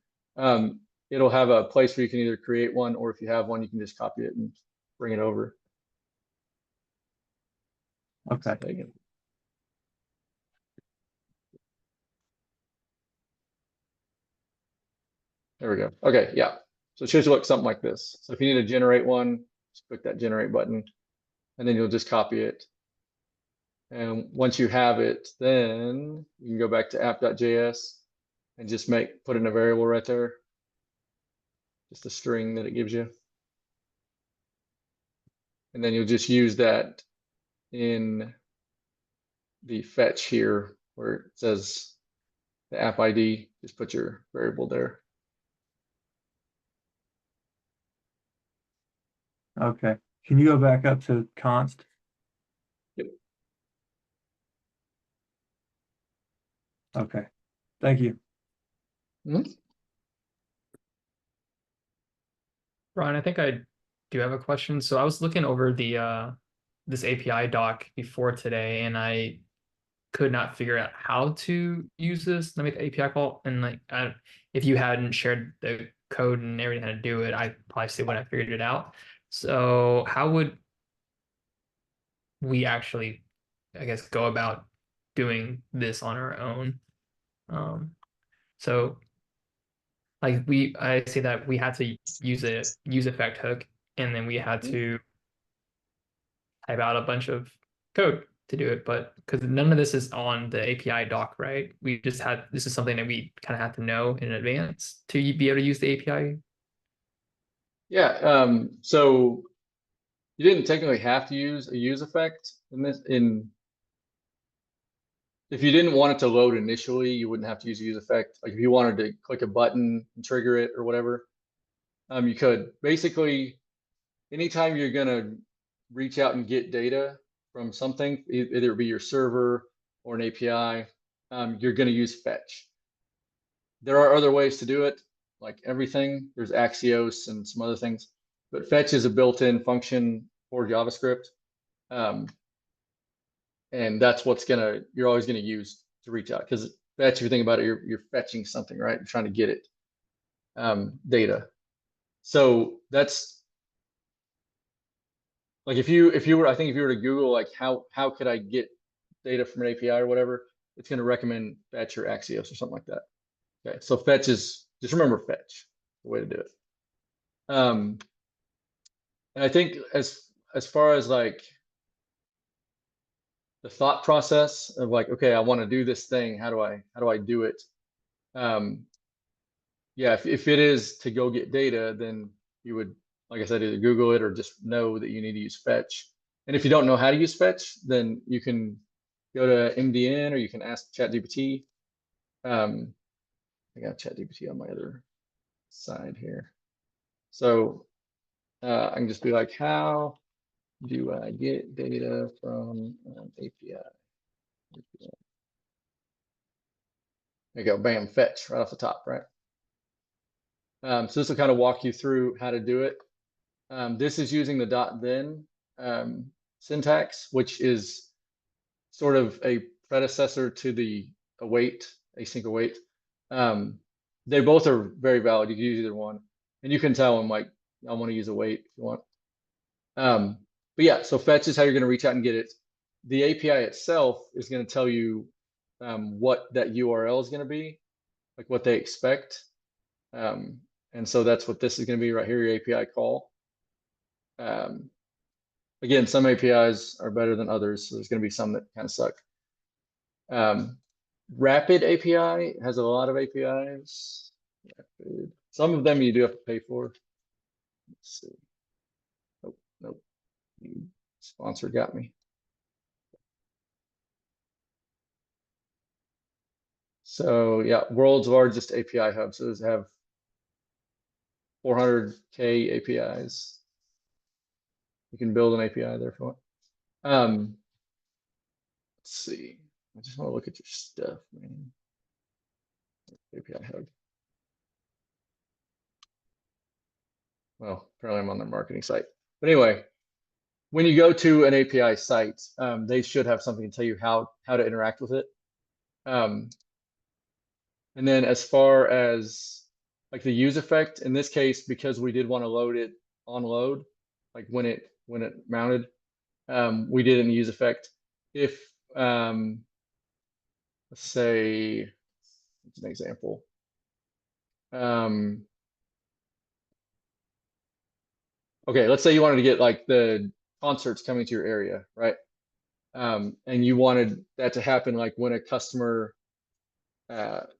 It'll have a place where you can either create one, or if you have one, you can just copy it and bring it over. Okay. There we go. Okay, yeah. So it should look something like this. So if you need to generate one, just click that generate button, and then you'll just copy it. And once you have it, then you can go back to app.js and just put in a variable right there. Just a string that it gives you. And then you'll just use that in the fetch here where it says the app ID, just put your variable there. Okay. Can you go back up to const? Yep. Okay. Thank you. Ryan, I think I do have a question. So I was looking over the this API doc before today, and I could not figure out how to use this. Let me the API call, and like if you hadn't shared the code and everything how to do it, I probably still wouldn't have figured it out. So how would we actually, I guess, go about doing this on our own? So like I say that we had to use a use effect hook, and then we had to type out a bunch of code to do it, but because none of this is on the API doc, right? We just had this is something that we kind of have to know in advance to be able to use the API. Yeah, so you didn't technically have to use a use effect in this. If you didn't want it to load initially, you wouldn't have to use a use effect. Like if you wanted to click a button and trigger it or whatever, you could. Basically, anytime you're gonna reach out and get data from something, either it be your server or an API, you're gonna use fetch. There are other ways to do it, like everything. There's Axios and some other things, but fetch is a built-in function for JavaScript. And that's what's you're always gonna use to reach out, because fetch, if you think about it, you're fetching something, right? You're trying to get it, data. So that's like if you were, I think if you were to Google like how could I get data from an API or whatever, it's gonna recommend fetch or Axios or something like that. Okay, so fetch is, just remember fetch, the way to do it. And I think as far as like the thought process of like, okay, I want to do this thing, how do I do it? Yeah, if it is to go get data, then you would, like I said, either Google it or just know that you need to use fetch. And if you don't know how to use fetch, then you can go to MDN or you can ask ChatGPT. I got ChatGPT on my other side here. So I can just be like, how do I get data from API? There you go, bam, fetch right off the top, right? So this will kind of walk you through how to do it. This is using the .then syntax, which is sort of a predecessor to the await, async await. They both are very valid. You can use either one, and you can tell them like, I want to use await if you want. But yeah, so fetch is how you're going to reach out and get it. The API itself is going to tell you what that URL is gonna be, like what they expect. And so that's what this is gonna be right here, your API call. Again, some APIs are better than others, so there's gonna be some that kind of suck. Rapid API has a lot of APIs. Rapid. Some of them you do have to pay for. Let's see. Nope, nope. Sponsor got me. So yeah, world's largest API hub. So those have 400K APIs. You can build an API there if you want. Let's see. I just want to look at your stuff, man. API hub. Well, apparently I'm on their marketing site. But anyway, when you go to an API site, they should have something to tell you how to interact with it. And then as far as like the use effect, in this case, because we did want to load it on load, like when it mounted, we did an use effect. If let's say, it's an example. Okay, let's say you wanted to get like the concerts coming to your area, right? And you wanted that to happen like when a customer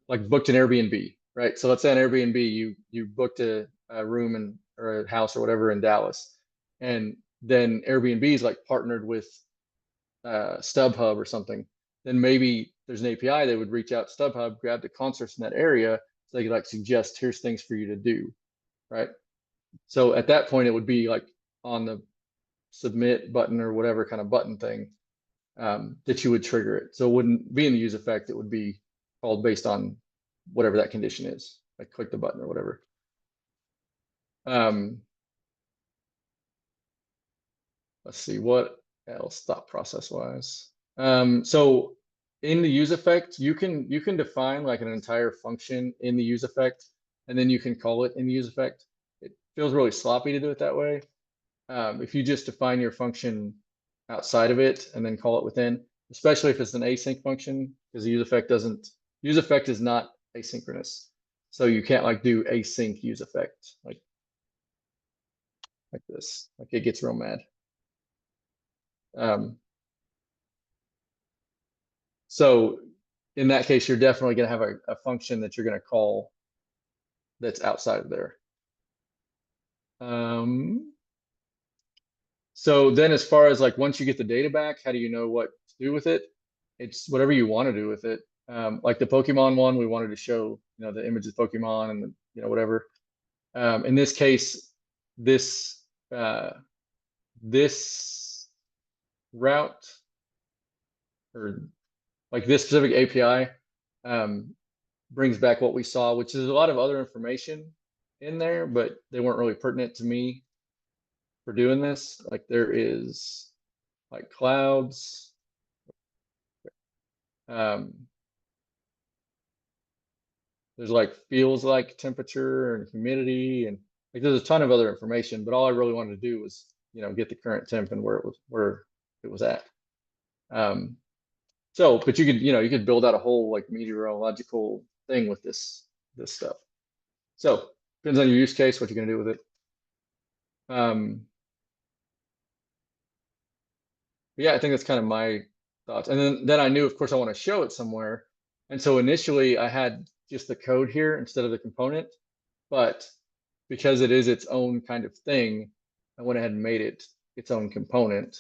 like booked an Airbnb, right? So let's say on Airbnb, you booked a room or a house or whatever in Dallas, and then Airbnb is like partnered with StubHub or something. Then maybe there's an API that would reach out to StubHub, grab the concerts in that area, so they could like suggest here's things for you to do, right? So at that point, it would be like on the submit button or whatever kind of button thing that you would trigger it. So it wouldn't be in the use effect. It would be called based on whatever that condition is. Like click the button or whatever. Let's see what else thought process wise. So in the use effect, you can define like an entire function in the use effect, and then you can call it in the use effect. It feels really sloppy to do it that way. If you just define your function outside of it and then call it within, especially if it's an async function, because the use effect is not asynchronous. So you can't like do async use effect like this. Like it gets real mad. So in that case, you're definitely going to have a function that you're going to call that's outside of there. So then as far as like once you get the data back, how do you know what to do with it? It's whatever you want to do with it. Like the Pokemon one, we wanted to show, you know, the image of Pokemon and the, you know, whatever. In this case, this route or like this specific API brings back what we saw, which is a lot of other information in there, but they weren't really pertinent to me for doing this. Like there is like clouds. There's like feels like temperature and humidity, and like there's a ton of other information, but all I really wanted to do was, you know, get the current temp and where it was at. So, but you could, you know, you could build out a whole like meteorological thing with this stuff. So depends on your use case, what you're gonna do with it. Yeah, I think that's kind of my thoughts. And then I knew, of course, I want to show it somewhere. And so initially I had just the code here instead of the component, but because it is its own kind of thing, I went ahead and made it its own component.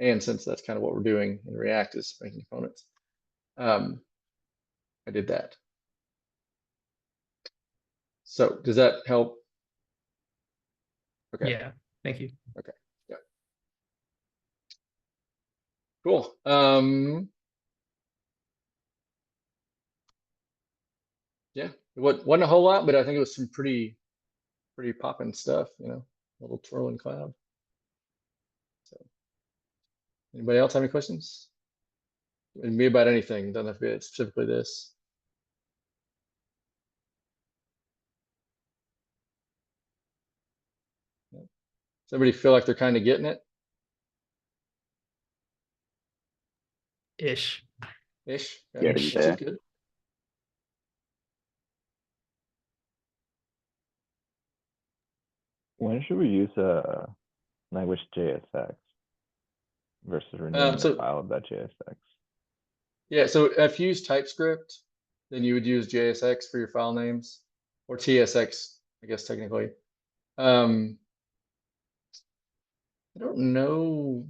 And since that's kind of what we're doing in React is making components, I did that. So does that help? Okay. Yeah, thank you. Okay. Yeah. Cool. Yeah, it wasn't a whole lot, but I think it was some pretty popping stuff, you know, a little twirling cloud. So anybody else have any questions? And me about anything, doesn't have to be specifically this. Yeah. Does everybody feel like they're kind of getting it? Ish. ish. Getting Which is there. good. When should we use language JSX versus renaming so- the file of that JSX? Yeah, so if you use TypeScript, then you would use JSX for your file names, or TSX, I guess technically. I don't know.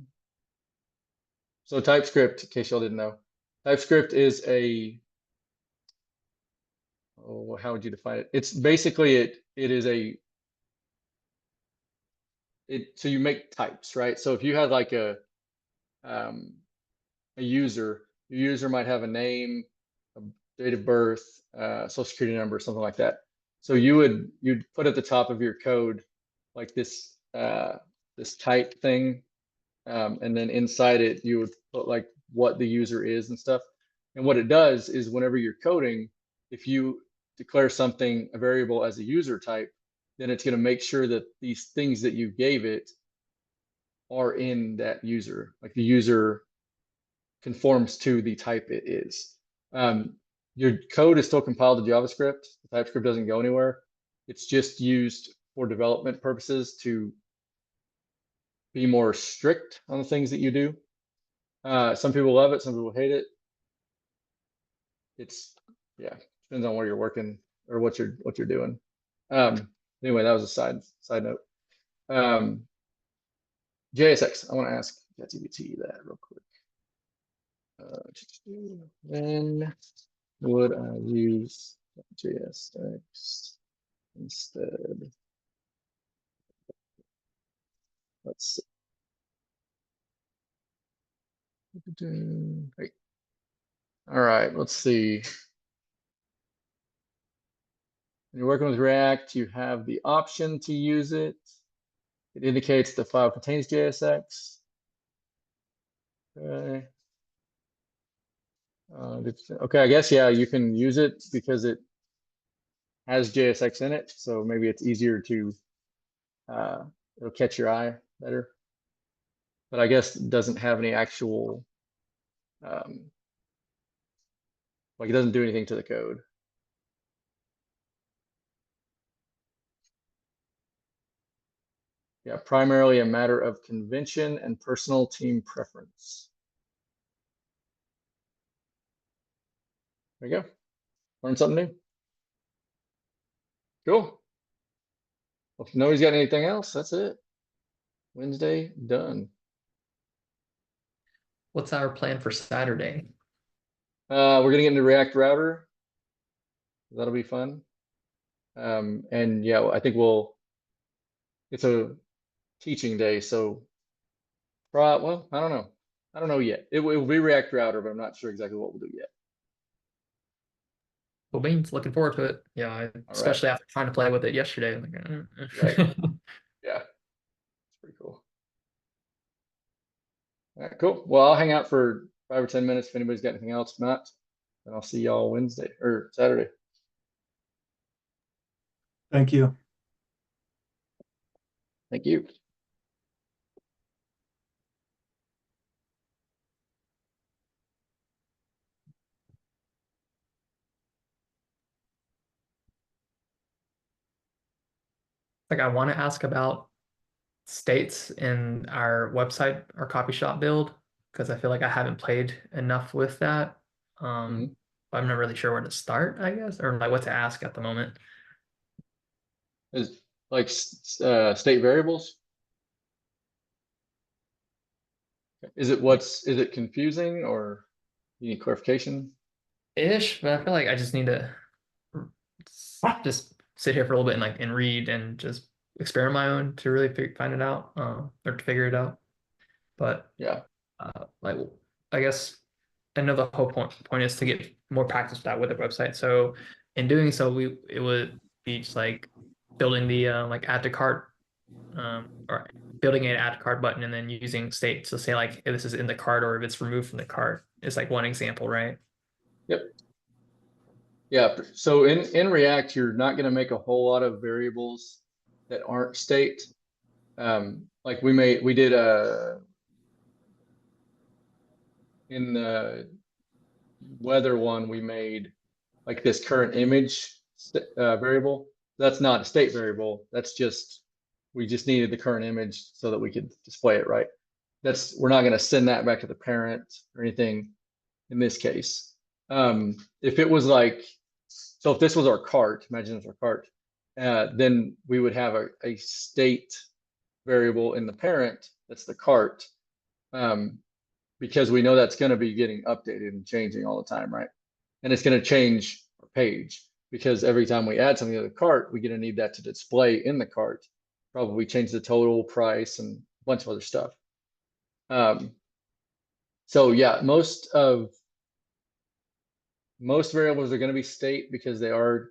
So TypeScript, in case y'all didn't know, TypeScript is how would you define it? It's basically it is so you make types, right? So if you had like a user, your user might have a name, a date of birth, social security number, something like that. So you'd put at the top of your code like this this type thing, and then inside it you would put like what the user is and stuff. And what it does is whenever you're coding, if you declare something a variable as a user type, then it's going to make sure that these things that you gave it are in that user, like the user conforms to the type it is. Your code is still compiled to JavaScript. The TypeScript doesn't go anywhere. It's just used for development purposes to be more strict on the things that you do. Some people love it, some people hate it. It's, yeah, depends on where you're working or what you're doing. Anyway, that was a side note. JSX, I want to ask ChatGPT that real quick. When would I use JSX instead? Let's see. Hey. All right, let's see. When you're working with React, you have the option to use it. It indicates the file contains JSX. Okay. Okay, I guess, yeah, you can use it because it has JSX in it. So maybe it's easier to, it'll catch your eye better. But I guess it doesn't have any actual, like it doesn't do anything to the code. Yeah, primarily a matter of convention and personal team preference. There you go. Learn something new. Cool. Well, if nobody's got anything else, that's it. Wednesday, done. What's our plan for Saturday? We're gonna get into React Router. That'll be fun. And yeah, I think it's a teaching day, so well, I don't know. I don't know yet. It will be React Router, but I'm not sure exactly what we'll do yet. Cool beans. Looking forward to it. Yeah, especially after trying to play with it yesterday. Right. Yeah, it's pretty cool. All right, cool. Well, I'll hang out for 5 or 10 minutes if anybody's got anything else. If not, then I'll see y'all Wednesday or Saturday. Thank you. Thank you. Like I want to ask about states in our website, our copy shop build, because I feel like I haven't played enough with that. Mhm. I'm not really sure where to start, I guess, or like what to ask at the moment. Is like state variables? Is it confusing or you need clarification? Ish, but I feel like I just need to just sit here for a little bit and read and just experiment my own to really find it out, or to figure it out. But Yeah. like I guess another whole point is to get more practice with that with the website. So in doing so, it would be just like building the like add to cart, or building an add to cart button and then using state to say like if this is in the cart or if it's removed from the cart is like one example, right? Yep. Yeah. So in React, you're not going to make a whole lot of variables that aren't state. Like we did in weather one, we made like this current image variable. That's not a state variable. That's just, we just needed the current image so that we could display it right. We're not going to send that back to the parent or anything in this case. If it was like, so if this was our cart, imagine it's our cart, then we would have a state variable in the parent, that's the cart, because we know that's going to be getting updated and changing all the time, right? And it's going to change our page, because every time we add something to the cart, we're going to need that to display in the cart. Probably change the total price and a bunch of other stuff. So yeah, most variables are going to be state because they are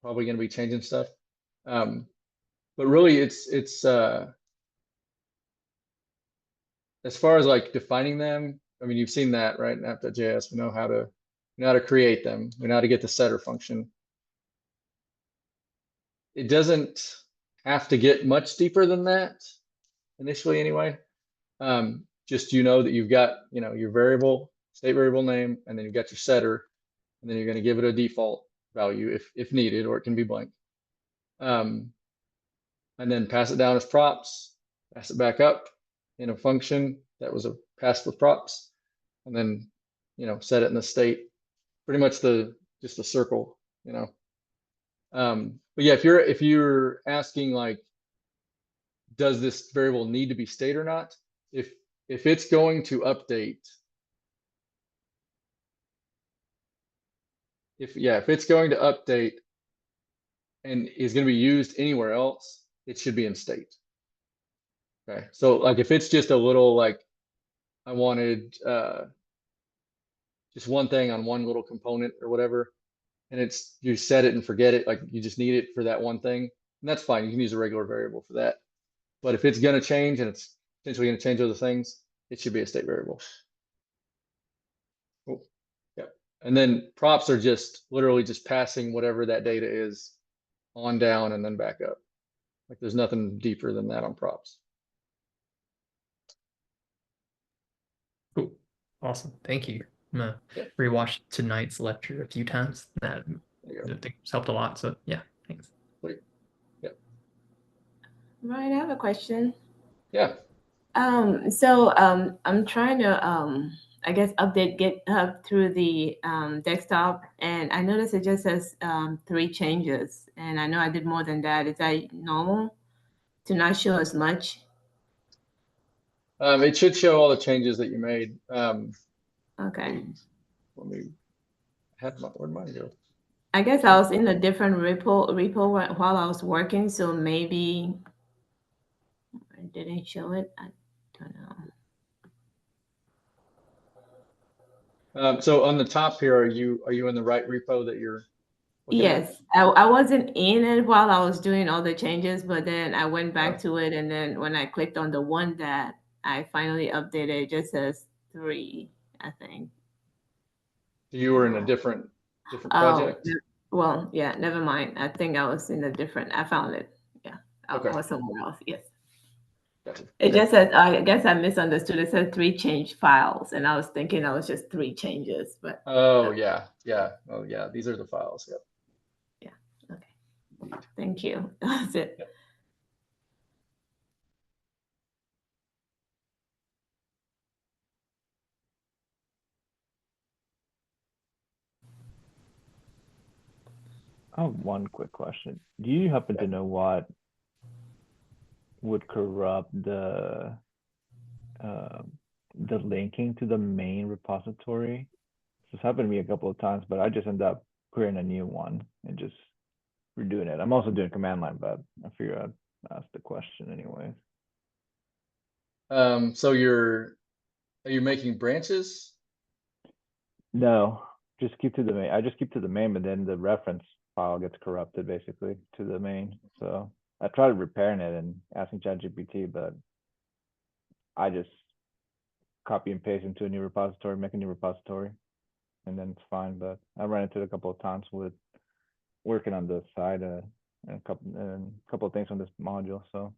probably going to be changing stuff. But really it's as far as like defining them, I mean, you've seen that, right? In app.js, we know how to create them. We know how to get the setter function. It doesn't have to get much deeper than that initially anyway. Just, you know, that you've got, you know, your variable, state variable name, and then you've got your setter, and then you're going to give it a default value if needed, or it can be blank. And then pass it down as props, pass it back up in a function that was a pass with props, and then, you know, set it in the state. Pretty much just a circle, you know. But yeah, if you're asking like, does this variable need to be state or not? If it's going to update, if it's going to update and is going to be used anywhere else, it should be in state. Okay, so like if it's just a little like, I wanted just one thing on one little component or whatever, and it's, you set it and forget it, like you just need it for that one thing, and that's fine. You can use a regular variable for that. But if it's going to change and it's potentially going to change other things, it should be a state variable. Cool. Yep. And then props are just literally just passing whatever that data is on down and then back up. Like there's nothing deeper than that on props. Cool. Awesome. Thank you. I'm gonna Yeah. rewatch tonight's lecture a few times. That There you go. I think it's helped a lot. So yeah, thanks. Right, I have a question. Yeah. I'm trying to I guess update GitHub through the desktop, and I noticed it just says 3 changes, and I know I did more than that. Is that normal to not show as much? It should show all the changes that you made. Okay. Let me have my, where'd mine go? I guess I was in a different repo while I was working, so maybe I didn't show it. I don't know. So on the top here, are you in the right repo that you're looking at? Yes, I wasn't in it while I was doing all the changes, but then I went back to it, and then when I clicked on the one that I finally updated, it just says 3, I think. You were in a different project? Well, yeah, never mind. I think I was in a different, I found it. Yeah, I Okay. was somewhere else, yes. Gotcha. It just says, I guess I misunderstood. It said 3 changed files, and I was thinking I was just 3 changes, but Oh, yeah. Oh, yeah. These are the files. Yep. okay. Thank you. That's it. Yep. I have one quick question. Do you happen to know what would corrupt the linking to the main repository? This happened to me a couple of times, but I just end up creating a new one and just redoing it. I'm also doing command line, but I figure I'd ask the question anyway. So are you making branches? No, just keep to the main. I just keep to the main, but then the reference file gets corrupted basically to the main. So I tried repairing it and asking ChatGPT, but I just copy and paste into a new repository, make a new repository, and then it's fine. But I ran into it a couple of times with working on the side and a couple of things on this module. So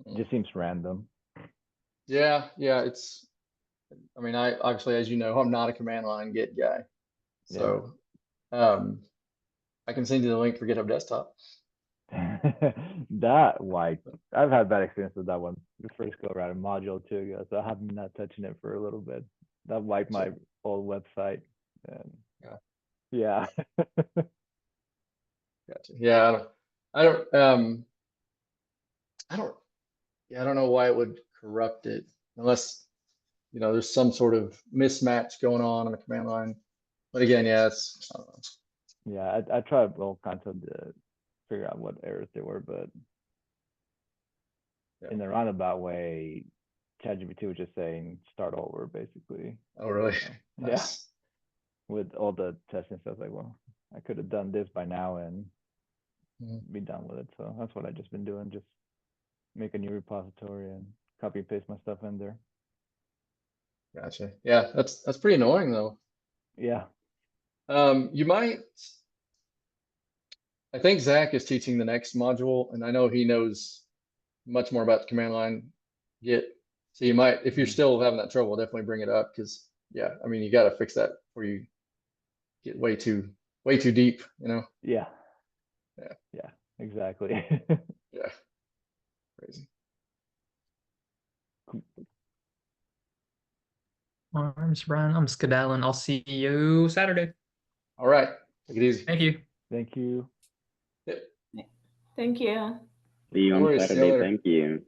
it just seems random. Yeah. I mean, I obviously, as you know, I'm not a command line Git guy. Yeah. So, I can send you the link for GitHub Desktop. That wipe, I've had bad experience with that one. The first go around in module 2 ago, so I'm not touching it for a little bit. That wiped my old website. And yeah. Gotcha. Yeah, I don't, yeah, I don't know why it would corrupt it unless, you know, there's some sort of mismatch going on the command line. But again, yeah, it's, I don't know. Yeah, I tried all kinds of to figure out what errors there were, but Yeah. in the roundabout way, ChatGPT was just saying start over basically. Oh, really? Yeah. Nice. With all the testing stuff, like, well, I could have done this by now and Mhm. be done with it. So that's what I just been doing, just make a new repository and copy and paste my stuff in there. Gotcha. Yeah, that's pretty annoying though. Yeah. You might, I think Zach is teaching the next module, and I know he knows much more about the command line Git. So you might, if you're still having that trouble, definitely bring it up because, yeah, I mean, you got to fix that before you get way too deep, you know? Yeah. Yeah. Yeah, exactly. Yeah. Crazy. All right, Mr. Brian, I'm skedaddling. I'll see you Saturday. All right. Take it easy. Thank you. Thank you. Yep. Thank you. See you No on worries. See you Saturday. later. Thank you.